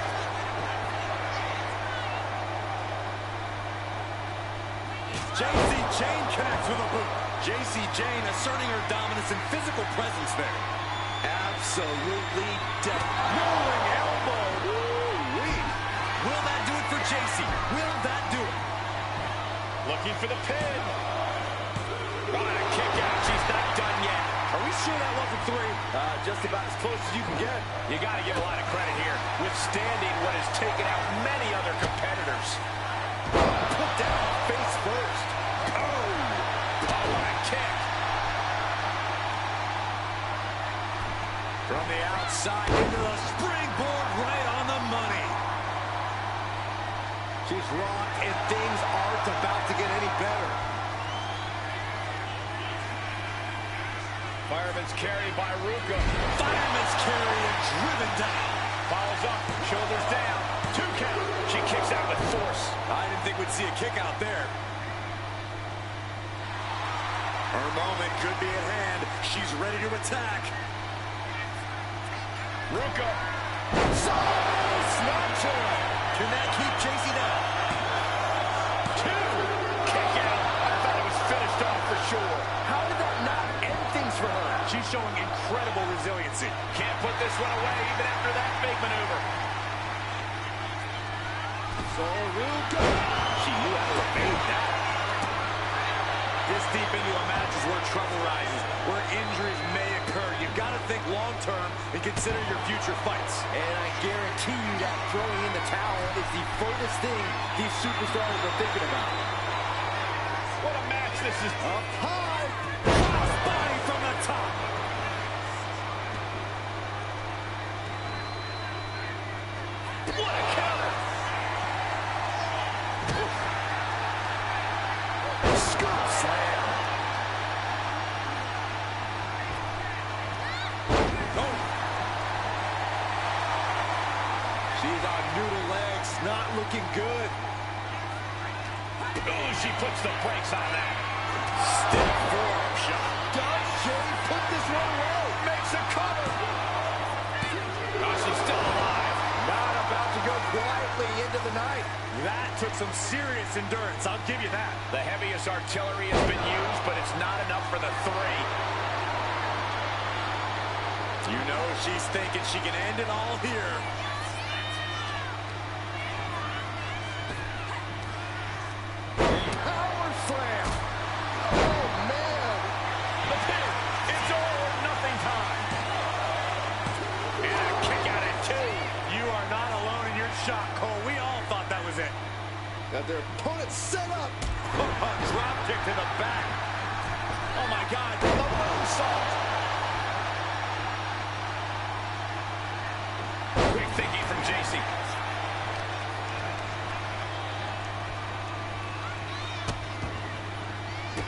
Jacy Jane connects with a boot. Jacy Jane asserting her dominance and physical presence there. Absolutely dead. Rolling elbow. Woo-wee. Will that do it for Jacy? Will that do it? Looking for the pin. What a kick out. She's not done yet. Are we sure that wasn't 3? Just about as close as you can get. You got to give a lot of credit here, withstanding what has taken out many other competitors. Put down face first. Oh, what a kick. side into the springboard right on the money. She's rocked, and things aren't about to get any better. Fireman's carry by Ruca. Fireman's carry and driven down. Follows up, shoulders down. 2 count. She kicks out with force. I didn't think we'd see a kick out there. Her moment could be at hand. She's ready to attack. Ruca. Snatcher. Can that keep Jacy down? 2. Kick out. I thought it was finished off for sure. How did that not end things for her? She's showing incredible resiliency. Can't put this one away even after that big maneuver. So Ruca. She knew how to evade that. This deep into a match is where trouble rises, where injuries may occur. You've got to think long-term and consider your future fights. And I guarantee you that throwing in the towel is the furthest thing these superstars are thinking about. What a match this is. Up high. Cross body from the top. What a counter. Scoop slam. Oh. She's on noodle legs, not looking good. Oh, she puts the brakes on that. Stiff forearm shot. Does Jay put this one away? Makes a cover. Oh, she's still alive. Not about to go quietly into the night. That took some serious endurance, I'll give you that. The heaviest artillery has been used, but it's not enough for the 3. You know she's thinking she can end it all here. Power slam. Oh, man. The pin. It's all or nothing time. And a kick out at 2. You are not alone in your shock, Cole. We all thought that was it. Got their opponent set up. Drop kick to the back. Oh, my God. The moonsault. Quick thinking from Jacy.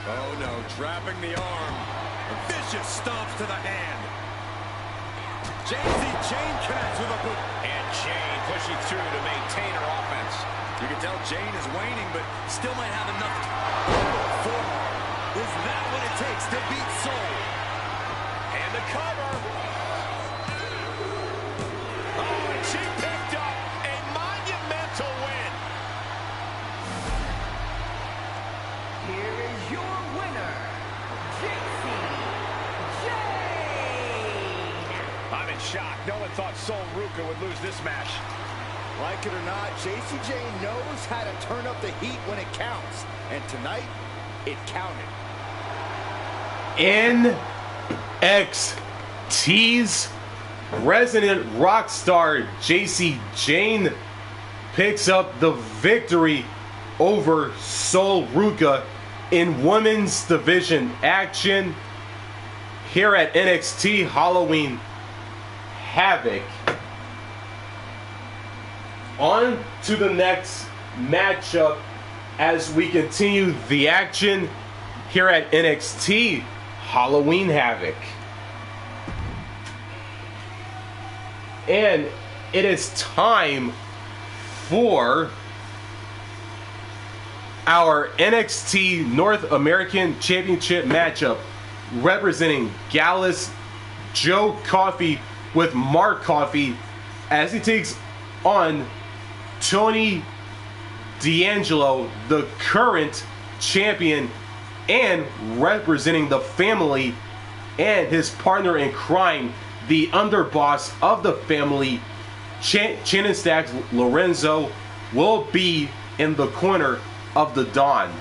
Oh, no. Trapping the arm. Vicious stomps to the hand. Jacy Jane connects with a boot. And Jane pushing through to maintain her offense. You can tell Jane is waning, but still might have enough. Forearm. Is that what it takes to beat Soul? And the cover. Oh, and she picked up a monumental win. Here is your winner, Jacy Jane. I'm in shock. No one thought Soul Ruca would lose this match. Like it or not, Jacy Jane knows how to turn up the heat when it counts. And tonight, it counted. NXT's resident rock star Jacy Jane picks up the victory over Soul Ruca in women's division action here at NXT Halloween Havoc. On to the next matchup as we continue the action here at NXT Halloween Havoc. And it is time for our NXT North American Championship matchup representing Gallus, Joe Coffey with Mark Coffey as he takes on Tony D'Angelo, the current champion, and representing the family, and his partner in crime, the underboss of the family, Chin and Stacks Lorenzo, will be in the corner of the Dawn.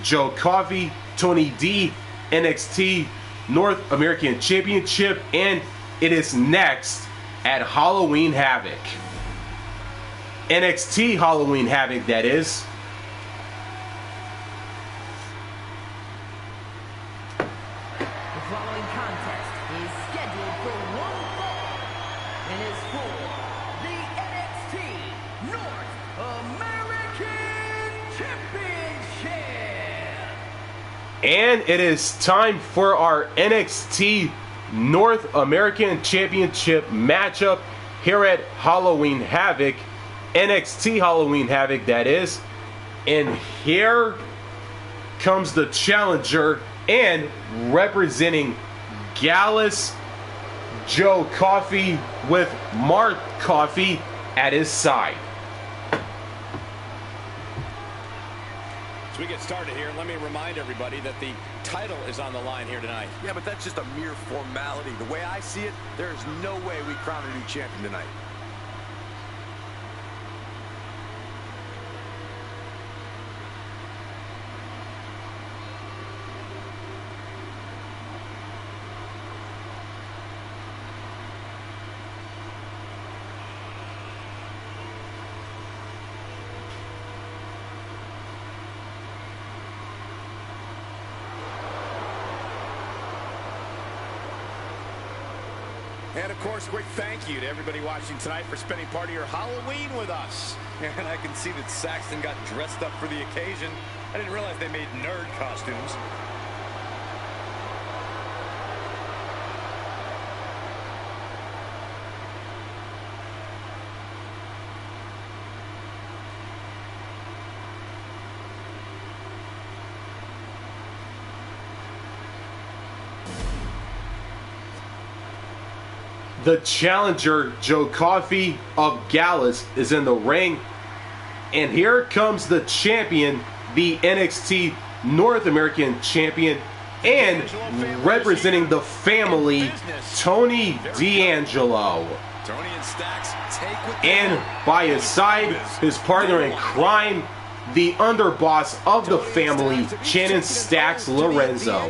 Joe Coffey, Tony D, NXT North American Championship, and it is next at Halloween Havoc. NXT Halloween Havoc, that is. The following contest is scheduled for one fall and is for the NXT North American Championship. And it is time for our NXT North American Championship matchup here at Halloween Havoc. NXT Halloween Havoc, that is. And here comes the challenger, and representing Gallus, Joe Coffey, with Mark Coffey at his side. As we get started here, let me remind everybody that the title is on the line here tonight. Yeah, but that's just a mere formality. The way I see it, there's no way we crown a new champion tonight. And of course, quick thank you to everybody watching tonight for spending part of your Halloween with us. And I can see that Saxton got dressed up for the occasion. I didn't realize they made nerd costumes. The challenger, Joe Coffey of Gallus, is in the ring. And here comes the champion, the NXT North American Champion, and representing the family, Tony D'Angelo. Tony and Stacks take with And by his side, his partner in crime, the underboss of the family, Shannon Stacks Lorenzo.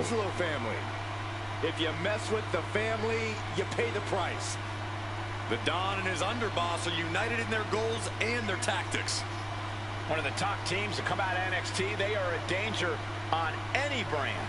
If you mess with the family, you pay the price. The Don and his underboss are united in their goals and their tactics. One of the top teams to come out of NXT. They are a danger on any brand.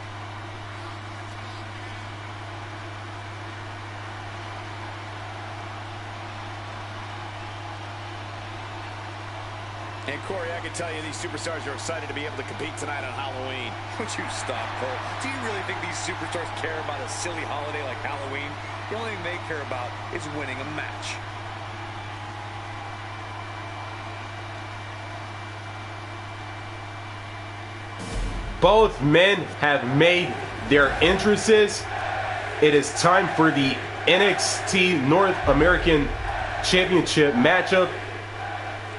And Corey, I can tell you these superstars are excited to be able to compete tonight on Halloween. Don't you stop, Cole. Do you really think these superstars care about a silly holiday like Halloween? The only thing they care about is winning a match. Both men have made their entrances. It is time for the NXT North American Championship matchup.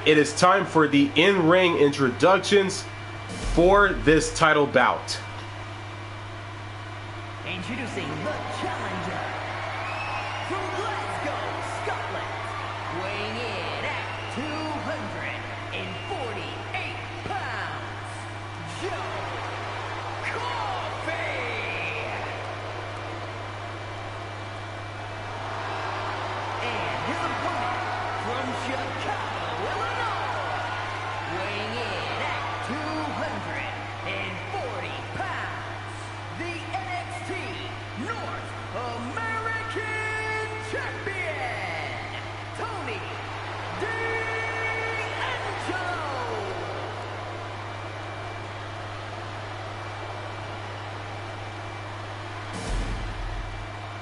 It is time for the in-ring introductions for this title bout. Introducing the challenger from Glasgow, Scotland, weighing in at 248 pounds, Joe Coffey. And his opponent from Chicago, Illinois, weighing in at 240 pounds, the NXT North American Champion, Tony D'Angelo.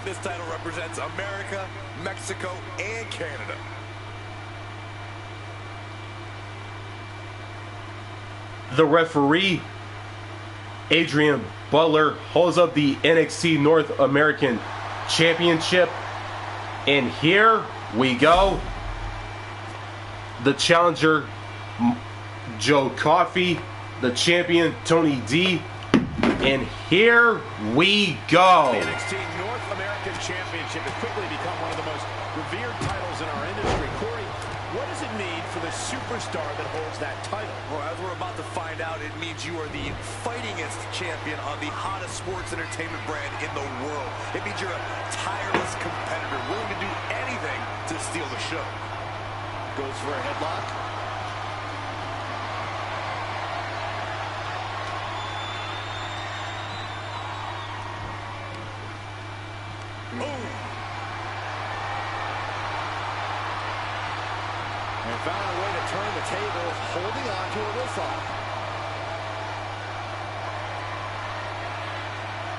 This title represents America, Mexico, and Canada. The referee, Adrian Butler, holds up the NXT North American Championship. And here we go. The challenger, Joe Coffey. The champion, Tony D. And here we go. The NXT North American Championship has quickly become one of the most revered titles in our industry. Corey, what does it mean for the superstar that holds that title? Well, as we're about to find out, it means you are the fightingest champion on the hottest sports entertainment brand in the world. It means you're a tireless competitor, willing to do anything to steal the show. Goes for a headlock. found a way to turn the tables, holding on to a whistle.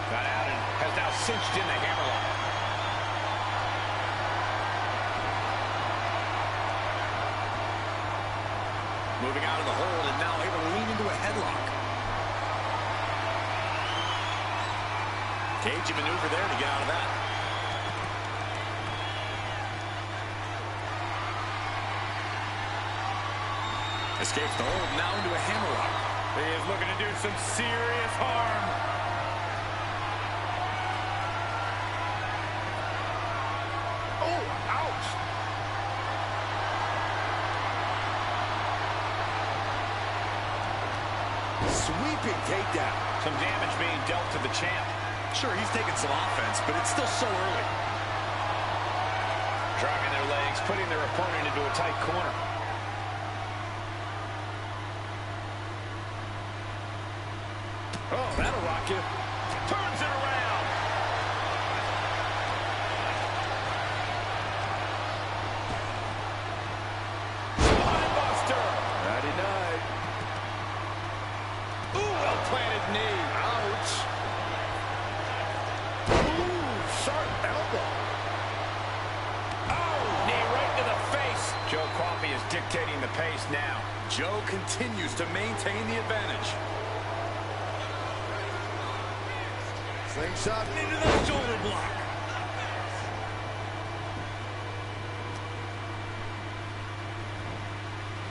Got out and has now cinched in the hammerlock. Moving out of the hold and now able to lean into a headlock. Cagey maneuver there to get out of that. Escapes the hold, now into a hammerlock. He is looking to do some serious harm. Oh, ouch. Sweeping takedown. Some damage being dealt to the champ. Sure, he's taking some offense, but it's still so early. Driving their legs, putting their opponent into a tight corner. Oh, that'll rock you. Turns it around. Spinebuster. Nighty night. Ooh, well-planted knee. Ouch. Ooh, sharp elbow. Oh, knee right to the face. Joe Coffey is dictating the pace now. Joe continues to maintain the advantage. Slingshot Into the shoulder block.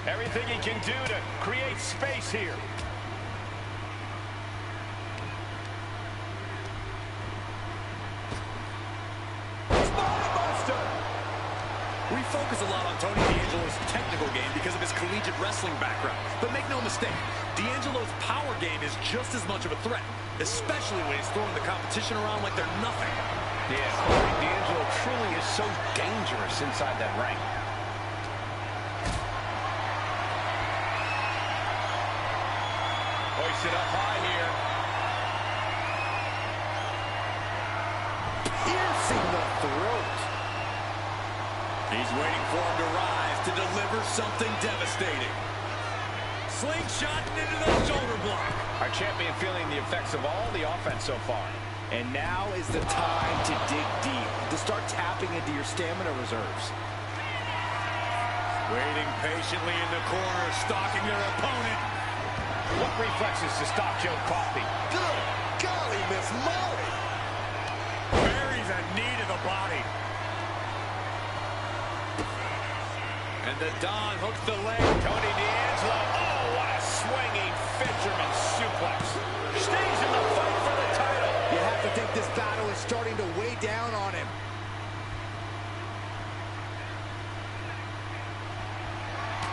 Everything he can do to create space here. Spinebuster. We focus a lot on Tony D'Angelo's technical game because of his collegiate wrestling background. But make no mistake, D'Angelo's power game is just as much of a threat, especially when he's throwing the competition around like they're nothing. Yeah, D'Angelo truly is so dangerous inside that ring. Hoisted up high here. piercing the throat. He's waiting for him to rise to deliver something devastating. Slingshot into the shoulder block. Our champion feeling the effects of all the offense so far. And now is the time to dig deep, to start tapping into your stamina reserves. Waiting patiently in the corner, stalking their opponent. What reflexes to stop Joe Coffey? Good golly, Miss Molly. Buries a knee to the body. And the Don hooks the leg. Tony D'Angelo. Oh, what a swinging fisherman suplex. Stays in the fight for the title. You have to think this battle is starting to weigh down on him.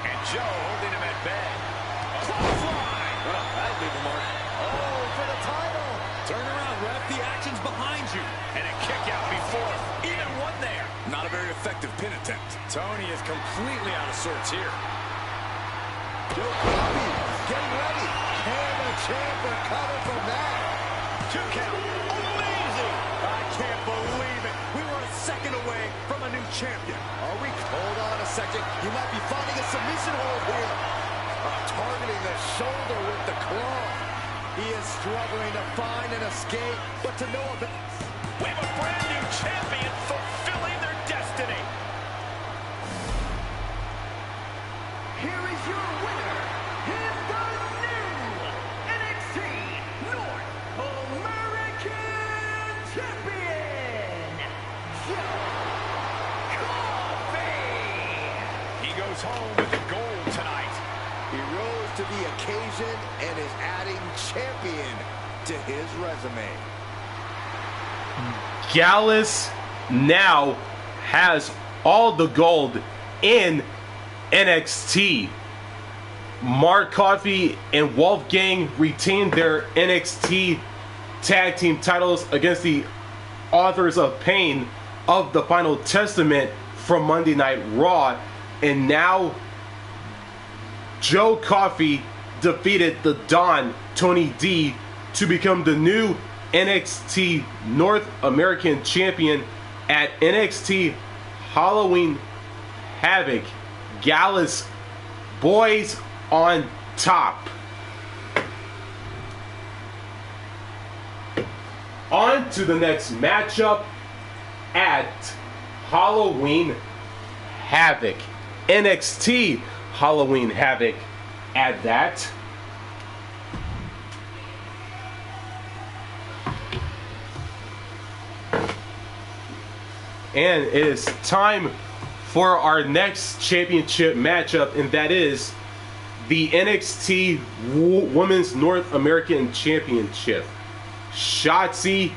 And Joe holding him at bay. Clothesline. Well, that'll leave a mark. Oh, for the title. Turn around, ref. The action's behind you. And a kick out before. Even one there. Not a very effective pin attempt. Tony is completely out of sorts here. Joe Coffey, getting ready. Can the champ recover from that? 2 count. Amazing. I can't believe it. We were a second away from a new champion. Are we? Hold on a second. You might be finding a submission hold here. Targeting the shoulder with the claw. He is struggling to find an escape, but to no avail. We have a brand new champion fulfilling their destiny. Here is your winner, and the new NXT North American Champion, Joe Coffey. He goes home with the gold tonight. He rose to the occasion and is adding champion to his resume. Gallus now has all the gold in NXT. Mark Coffey and Wolfgang retained their NXT Tag Team titles against the Authors of Pain of the Final Testament from Monday Night Raw. And now Joe Coffey defeated the Don, Tony D, to become the new NXT North American Champion at NXT Halloween Havoc. Gallus boys on top. On to the next matchup at Halloween Havoc. NXT Halloween Havoc at that. And it is time for our next championship matchup, and that is the NXT Women's North American Championship. Jacy,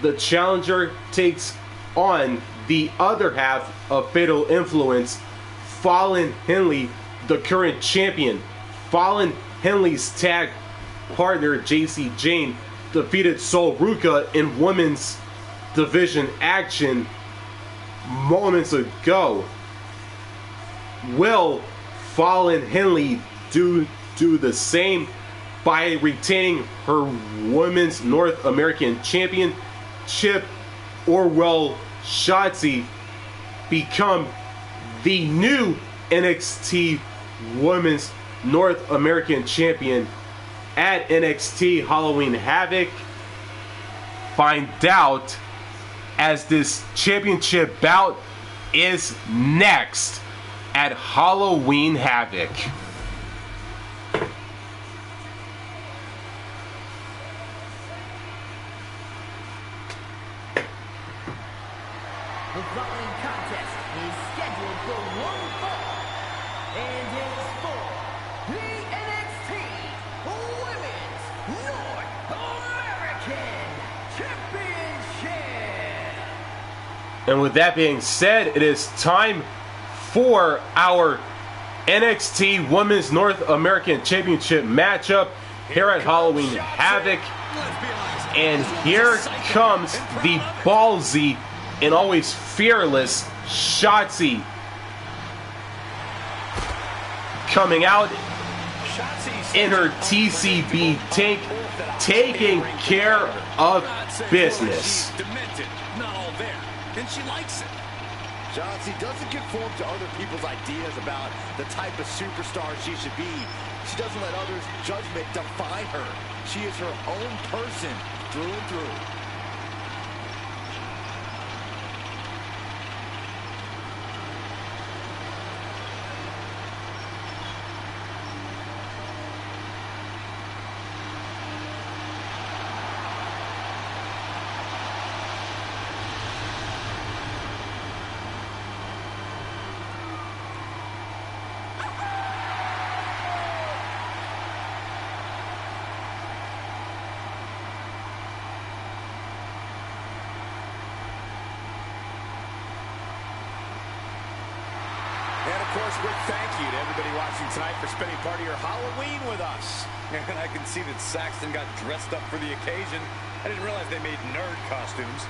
the challenger, takes on the other half of Fatal Influence, Fallon Henley, the current champion. Fallon Henley's tag partner, Jacy Jane, defeated Sol Ruca in women's division action moments ago. Will Fallon Henley do the same by retaining her Women's North American Championship, or will Jacy become the new NXT Women's North American Champion at NXT Halloween Havoc? Find out as this championship bout is next at Halloween Havoc. The following contest is scheduled for one fall and is for the NXT Women's North American Championship. And with that being said, it is time for our NXT Women's North American Championship matchup here at Halloween Havoc. And here comes the ballsy and always fearless Jacy, coming out in her TCB tank, taking care of business. Not all there, and she likes it. Jacy doesn't conform to other people's ideas about the type of superstar she should be. She doesn't let others' judgment define her. She is her own person through and through. And of course, quick thank you to everybody watching tonight for spending part of your Halloween with us. And I can see that Saxton got dressed up for the occasion. I didn't realize they made nerd costumes.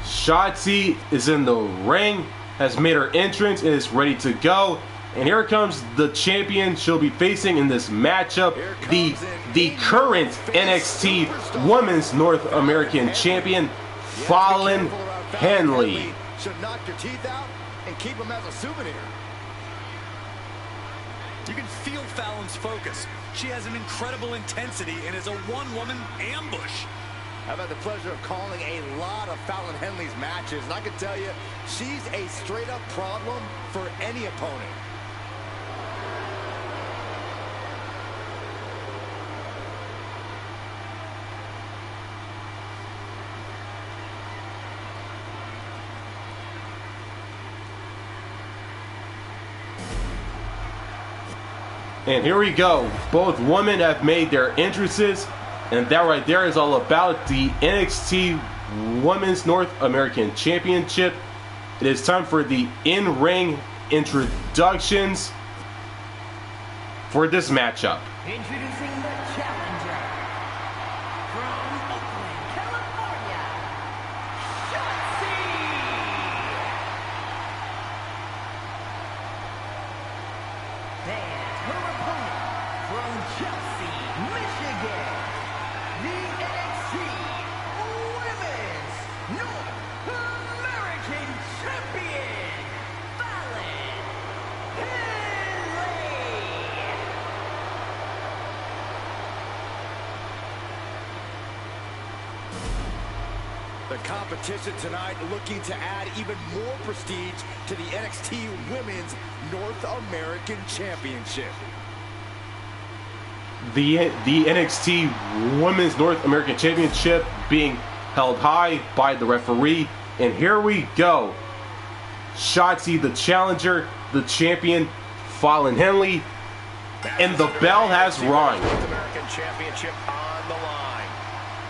Jacy is in the ring, has made her entrance, and is ready to go. And here comes the champion she'll be facing in this matchup, the current NXT Women's North American Champion, Fallon Henley. Should knock your teeth out and keep them as a souvenir. You can feel Fallon's focus. She has an incredible intensity and is a one-woman ambush. I've had the pleasure of calling a lot of Fallon Henley's matches, and I can tell you, she's a straight-up problem for any opponent. And here we go. Both women have made their entrances, and that right there is all about the NXT Women's North American Championship. It is time for the in-ring introductions for this matchup. Introducing the challenger from Oakland, California, Jacy. And her opponent from Chelsea, Michigan, the NXT Women's North American Champion, Halloween Havoc. The competition tonight looking to add even more prestige to the NXT Women's North American Championship. The NXT Women's North American Championship being held high by the referee. And here we go. Jacy, the challenger, the champion, Fallon Henley, and the bell has rung. North American Championship on the line.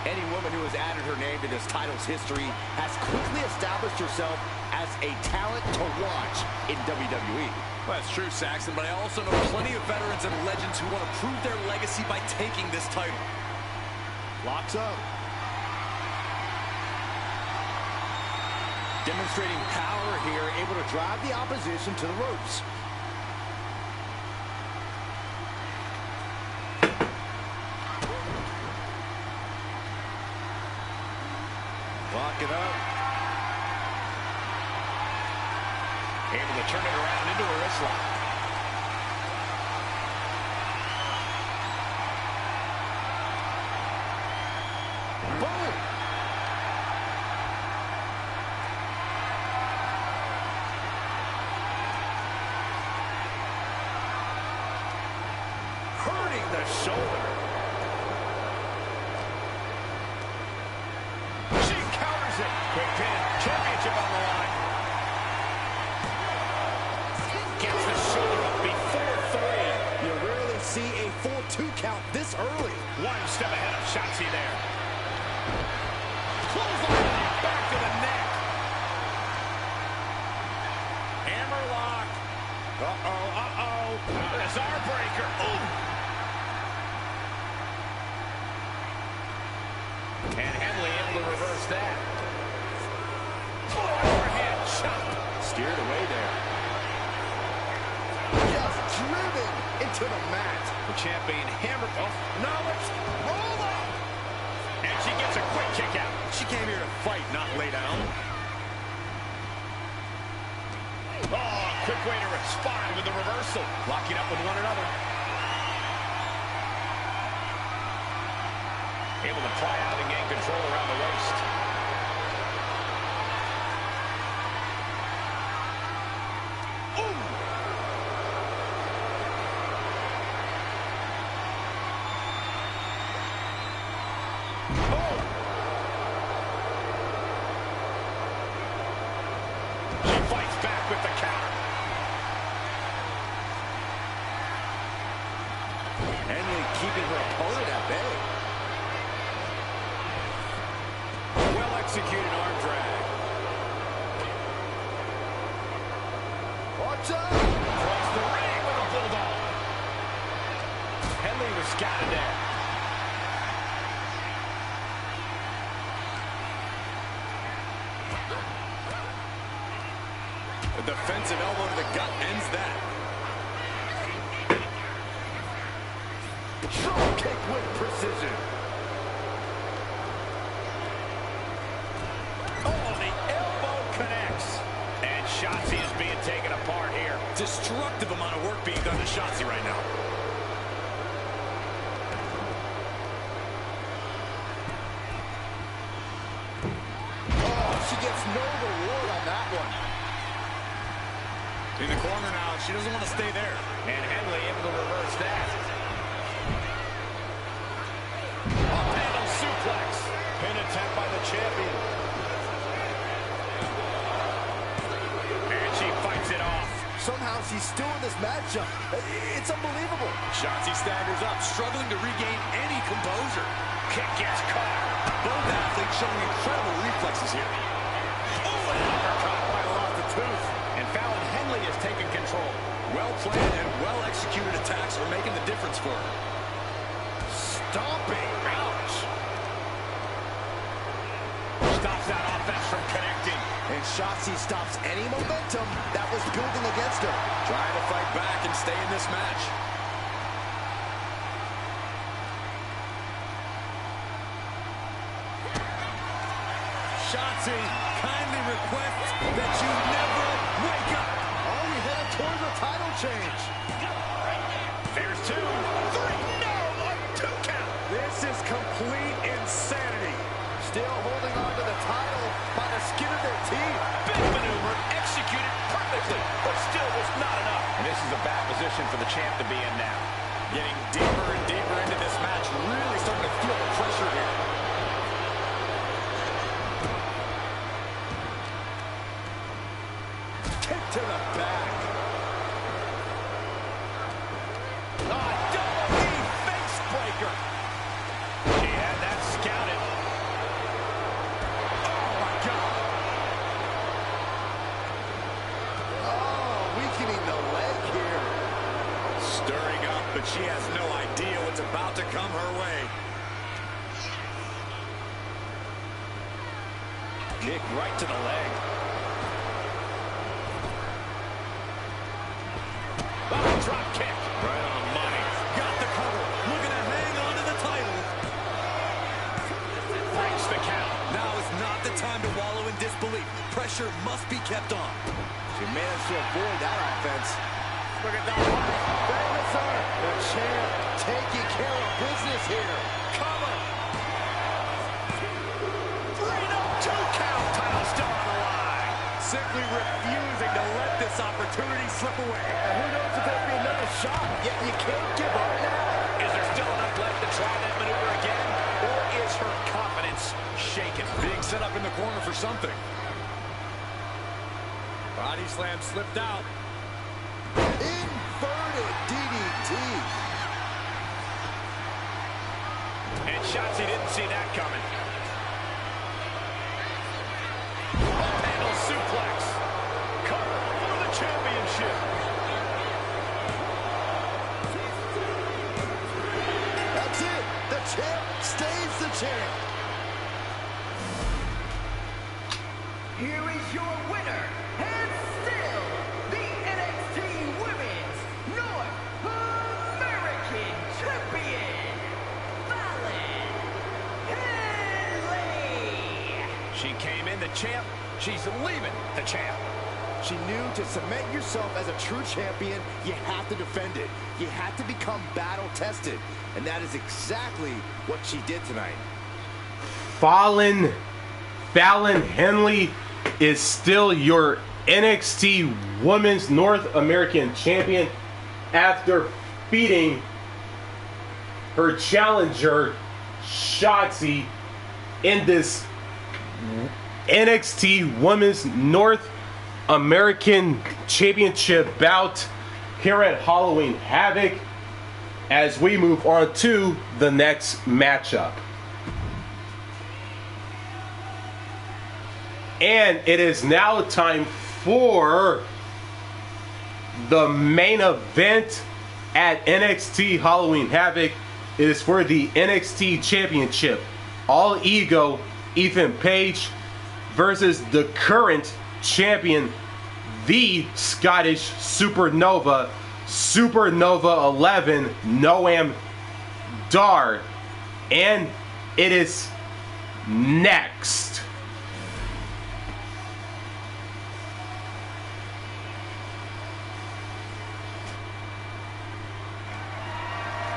Any woman who has added her name to this title's history has quickly established herself as a talent to watch in WWE. Well, that's true, Saxton, but I also know plenty of veterans and legends who want to prove their legacy by taking this title. Locks up. Demonstrating power here, able to drive the opposition to the ropes. Lock it up. Able to turn it around into a wrist lock. Boom! Hurting the shoulder. She counters it. Quick pin. Championship on the line. Gets the shoulder up before 3. You rarely see a full 2 count this early. One step ahead of Jacy there. Clothesline back to the neck. Hammerlock. Uh-oh. Rezar breaker. Ooh. And Henley able to reverse that. Overhead chop. Steered away there. Just driven into the mat. The champion hammered. Oh, now let's roll up. And she gets a quick kick out. She came here to fight, not lay down. Oh, quick way to respond with the reversal. Locking up with one another. Able to pry out and gain control around the waist. Ooh! Oh! She fights back with the counter. Henley keeping her opponent at bay. Executed arm drag. Watch out! Across the ring with a bulldog. Henley was scattered there. A defensive elbow to the gut ends that. Drop kick with precision. Jacy is being taken apart here. Destructive amount of work being done to Jacy right now. Oh, she gets no reward on that one. In the corner now, she doesn't want to stay there. And Henley able to reverse that. Up-handle suplex. Pin attempt by the champion. Fights it off. Somehow she's still in this matchup. It's unbelievable. Jacy staggers up, struggling to regain any composure. Kick gets caught. Both athletes showing incredible reflexes here. Oh, an uppercut by lost the tooth. And Fallon Henley has taken control. Well planned and well executed attacks are making the difference for her. Stomping. Ouch. Stops that offense from connecting. And Jacy stops any momentum that was building against her. Trying to fight back and stay in this match. Jacy, kindly request that you never wake up. Oh, we head towards a title change. There's 2, 3, no, a 2 count. This is complete insanity. Still holding on to the title by the skin of their teeth. Big maneuver, executed perfectly, but still was not enough. And this is a bad position for the champ to be in now. Getting deeper and deeper into this match, really starting to feel the pressure here. Kick to the back. Double knee face breaker. She had that scouted. Oh, my God. Oh, weakening the leg here. Stirring up, but she has no idea what's about to come her way. Kick right to the leg. Oh, drop kick. Right on the money. Got the cover. Looking to hang on to the title. Breaks the count. Now is not the time to wallow in disbelief. Pressure must be kept on. She managed to avoid that offense. Look at that. Rezar, the champ, taking care of business here. Cover. 3, no, 2 count. Title still on the line. Simply refusing to let this opportunity slip away. And who knows if there'll be another shot, yet you can't give up now. Is there still enough left to try that maneuver again? Or is her confidence shaken? Being set up in the corner for something. Body slam slipped out. Inverted DDT. And Jacy didn't see that coming. Handle suplex. Cover for the championship. That's it. The champ stays the champ. Here is your winner, and still the NXT Women's North American Champion, Halloween. She came in the champ. She's leaving the champ. She knew to cement yourself as a true champion, you have to defend it. You have to become battle-tested. And that is exactly what she did tonight. Fallon Henley is still your NXT Women's North American Champion after beating her challenger, Jacy, in this NXT Women's North American Championship bout here at Halloween Havoc as we move on to the next matchup. And it is now time for the main event at NXT Halloween Havoc. It is for the NXT Championship. All Ego Ethan Page versus the current champion, the Scottish Supernova 11, Noam Dar. And it is next.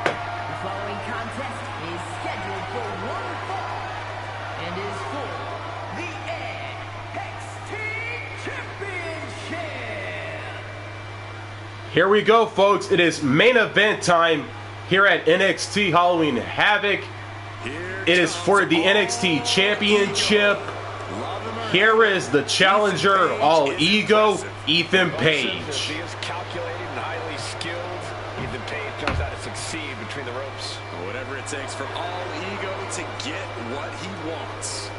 The following contest is scheduled for one fall and is for the NXT Championship. Here we go, folks. It is main event time here at NXT Halloween Havoc. It is for the NXT Championship. Here is the challenger, All Ego, Ethan Page. She is calculated and highly skilled. Ethan Page knows how to succeed between the ropes. Whatever it takes for All Ego to get what he wants.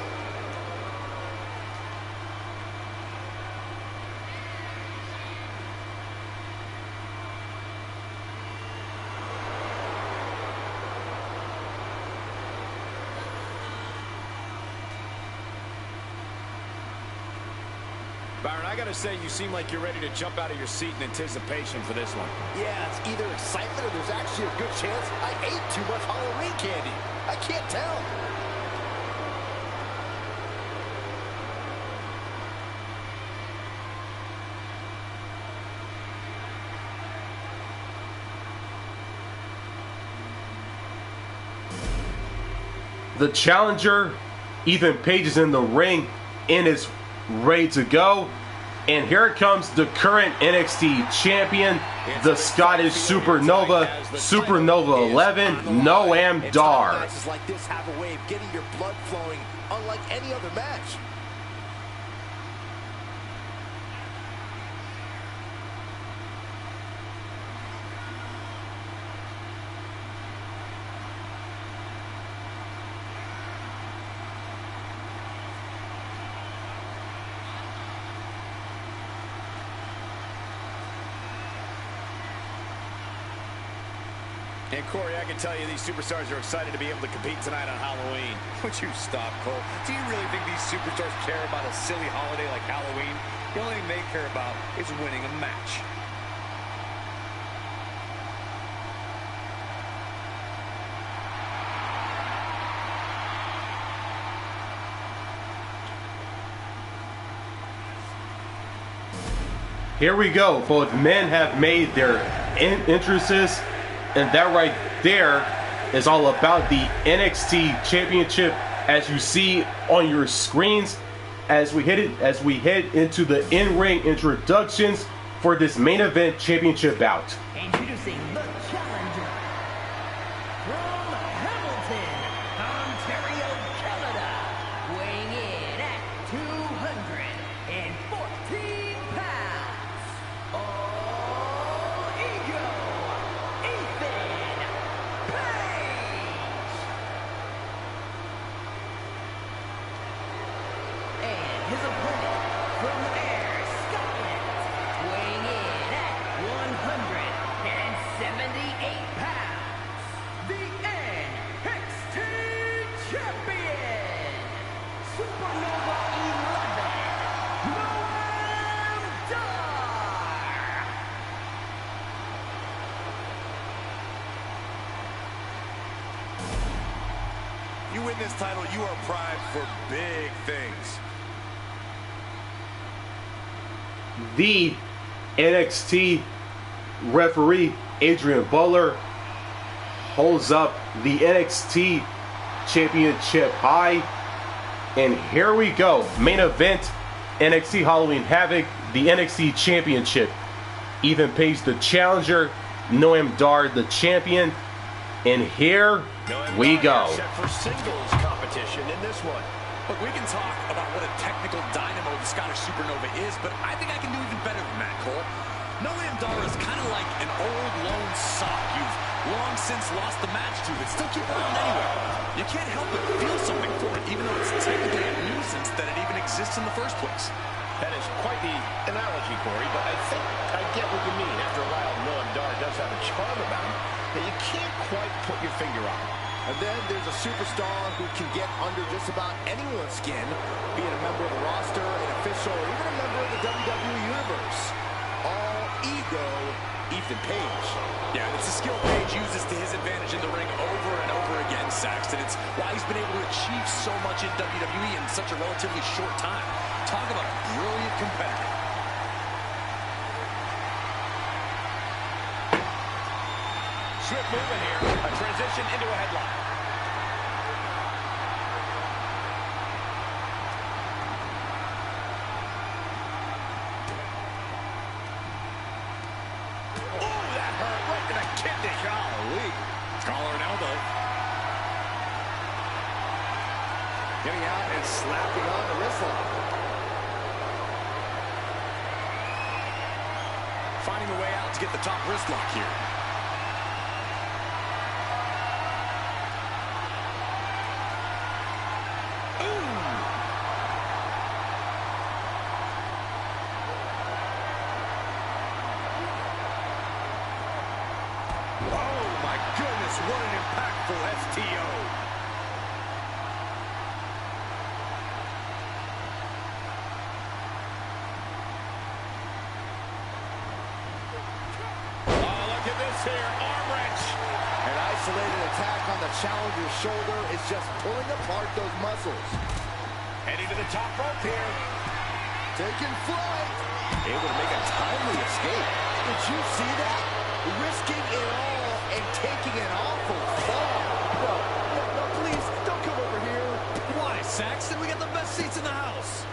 Byron, I gotta say, you seem like you're ready to jump out of your seat in anticipation for this one. Yeah, it's either excitement or there's actually a good chance I ate too much Halloween candy. I can't tell. The challenger, Ethan Page, is in the ring and is ready to go. And here comes the current NXT champion, the Scottish Supernova, Supernova 11, Noam Dar. Matches like this have a way of getting your blood flowing unlike any other match. And Corey, I can tell you these superstars are excited to be able to compete tonight on Halloween. Would you stop, Cole? Do you really think these superstars care about a silly holiday like Halloween? The only thing they care about is winning a match. Here we go. Both men have made their entrances. And that right there is all about the NXT Championship, as you see on your screens, as we head into the in-ring introductions for this main event championship bout. Introducing the challenger from Hamilton, Ontario, Canada, weighing in at 214 pounds. All ego, Ethan Page. And his opponent from Ayr, Scotland, weighing in at 178 pounds, the NXT Champion, Supernova 11, Noam Dar. You win this title, you are primed for big things. The NXT referee, Adrian Butler, holds up the NXT Championship high. And here we go. Main event, NXT Halloween Havoc, the NXT Championship. Ethan Page, the challenger. Noam Dar, the champion. And here we go. Set for singles competition in this one. Look, we can talk about what a technical dynamo the Scottish Supernova is, but I think I can do even better than that, Cole. Noam Dar is kind of like an old lone sock you've long since lost the match to, but still keep around anyway. You can't help but feel something for it, even though it's technically a nuisance that it even exists in the first place. That is quite the analogy, Corey, but I think I get what you mean. After a while, Noam Dar does have a charm about him that you can't quite put your finger on. And then there's a superstar who can get under just about anyone's skin, being a member of the roster, an official, or even a member of the WWE Universe. All ego, Ethan Page. Yeah, it's a skill Page uses to his advantage in the ring over and over again, Saxton. It's why he's been able to achieve so much in WWE in such a relatively short time. Talk about a brilliant competitor. Swift movement here. A transition into a headlock. Oh, that hurt right to the kidney. Golly. Collar and elbow. Getting out and slapping on the wrist lock. Finding a way out to get the top wrist lock here. What an impactful STO. Oh, look at this here. Arm wrench. An isolated attack on the challenger's shoulder is just pulling apart those muscles. Heading to the top rope here. Taking flight. Able to make a timely escape. Did you see that? Risking it all and taking an awful fall. No, please, don't come over Saxton, we got the best seats in the house.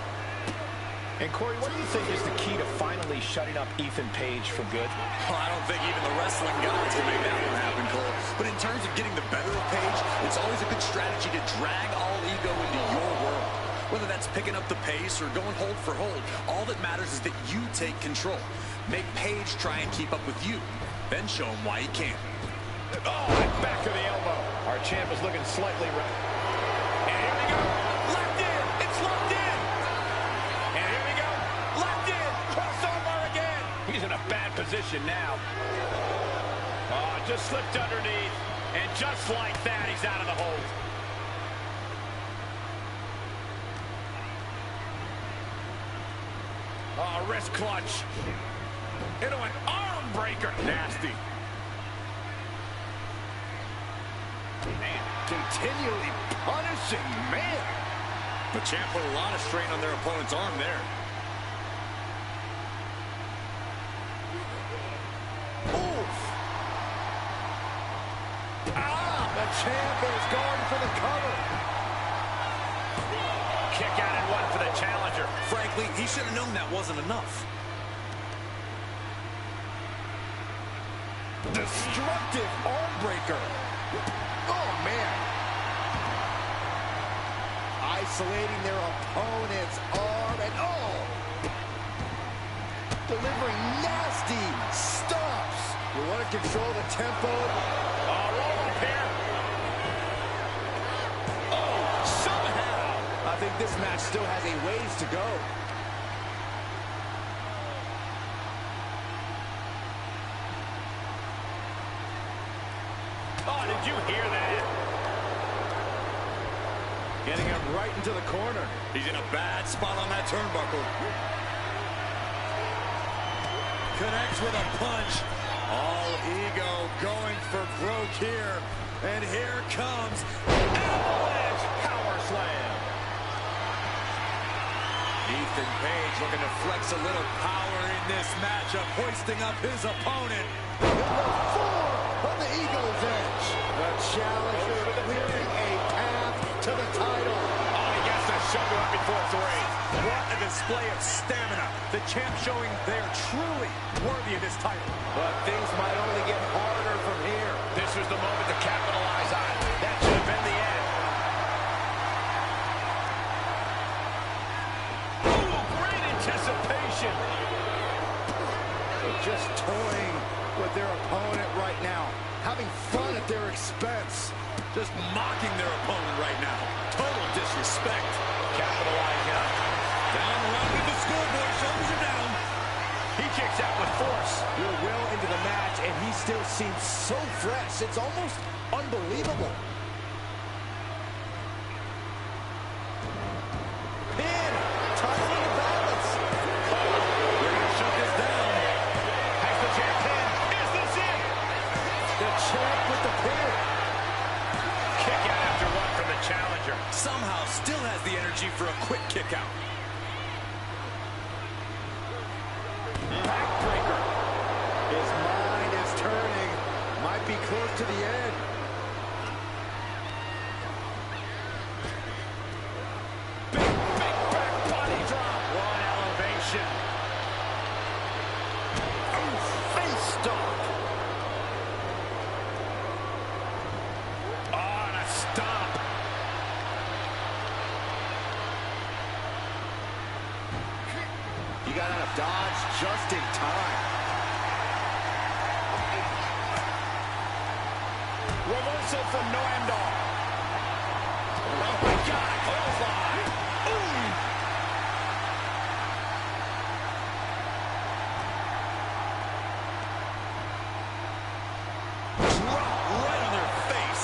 And Corey, what do you think is the key to finally shutting up Ethan Page for good? Well, I don't think even the wrestling gods can make that one happen, Cole. But in terms of getting the better of Page, it's always a good strategy to drag all ego into your world. Whether that's picking up the pace or going hold for hold, all that matters is that you take control. Make Page try and keep up with you. Then show him why he can't. Oh, and back to the elbow. Our champ is looking slightly right. And here we go. Left in. It's locked in. And here we go. Left in. Crossover again. He's in a bad position now. Oh, just slipped underneath. And just like that, he's out of the hold. Oh, wrist clutch. Into an arm breaker. Nasty. Man, continually punishing, man. The champ put a lot of strain on their opponent's arm there. Oof. Ah, the champ is going for the cover. Kick out and one for the challenger. Frankly, he should have known that wasn't enough. Destructive arm breaker. Oh, man. Isolating their opponent's arm and delivering nasty stomps. You want to control the tempo. Roll up here. Somehow. I think this match still has a ways to go. Oh, did you hear that? Getting him right into the corner. He's in a bad spot on that turnbuckle. Connects with a punch. All ego going for broke here. And here comes Avalanche power slam. Ethan Page looking to flex a little power in this matchup, hoisting up his opponent. On the Eagle's edge. The challenger clearing a path to the title. Oh, he gets the shoulder up before three. What a display of stamina. The champ showing they are truly worthy of this title. But things might only get harder from here. This was the moment to capitalize on. That should have been the end. Ooh, great anticipation. They're just toying with their opponent right now. Having fun at their expense. Just mocking their opponent right now. Total disrespect. Capitalizing on. Down around with the schoolboy. Shoulders are down. He kicks out with force. We're well into the match, and he still seems so fresh. It's almost unbelievable. Pin. Tossing the balance. We're going to shut this down. Has the champ pin. Is this it? The champ with the pin. Kick out after one from the challenger. Somehow still has the energy for a quick kick out. Backbreaker. His mind is turning. Might be close to the end. Big back body drop. One elevation. Ooh, face stomp. Oh, and a stomp. He got out of dodge just in time. Reversal from Noam. Oh my God, clothesline. Ooh. Drop right on their face.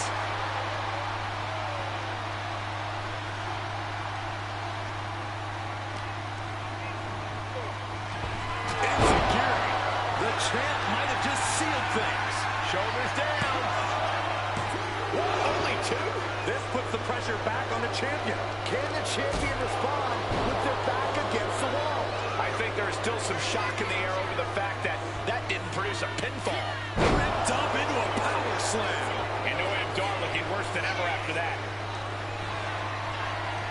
Insecurity. The champ might have just sealed things. Shoulders down. Only two? This puts the pressure back on the champion. Can the champion respond with their back against the wall? I think there is still some shock in the air over the fact that that didn't produce a pinfall. Ripped up into a power slam. And Noam Dar looking worse than ever after that.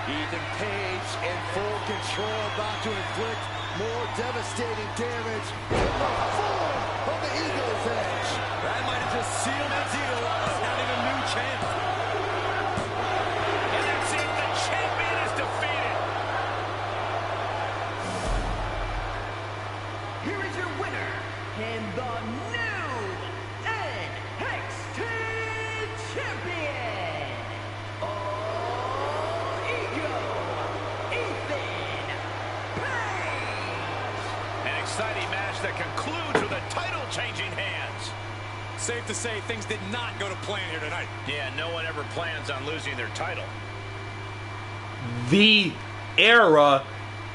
Ethan Page in full control, about to inflict more devastating damage in the form of the Eagle's Edge. That might have just sealed the deal on us having a new champ. And that's it, the champion is defeated. Here is your winner, and the new NXT Champion, All Ego, Ethan Page. An exciting match that concludes with a title-changing hands. Safe to say things did not go to plan here tonight. Yeah, no one ever plans on losing their title. The era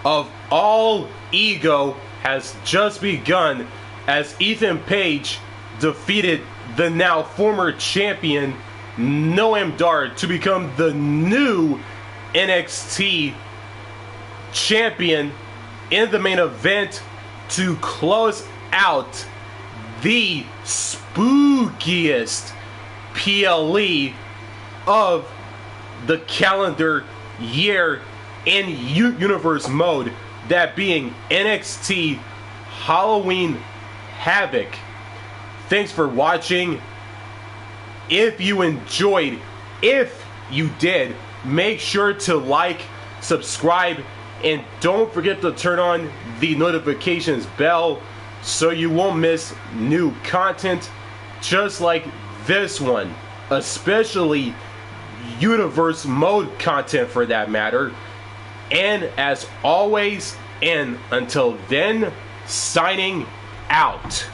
of All Ego has just begun as Ethan Page defeated the now former champion Noam Dar to become the new NXT champion in the main event to close out the spookiest PLE of the calendar year in universe mode, that being NXT Halloween Havoc. Thanks for watching. If you enjoyed, if you did, make sure to like, subscribe, and don't forget to turn on the notifications bell so you won't miss new content just like this one, especially universe mode content for that matter. And as always, and until then, signing out.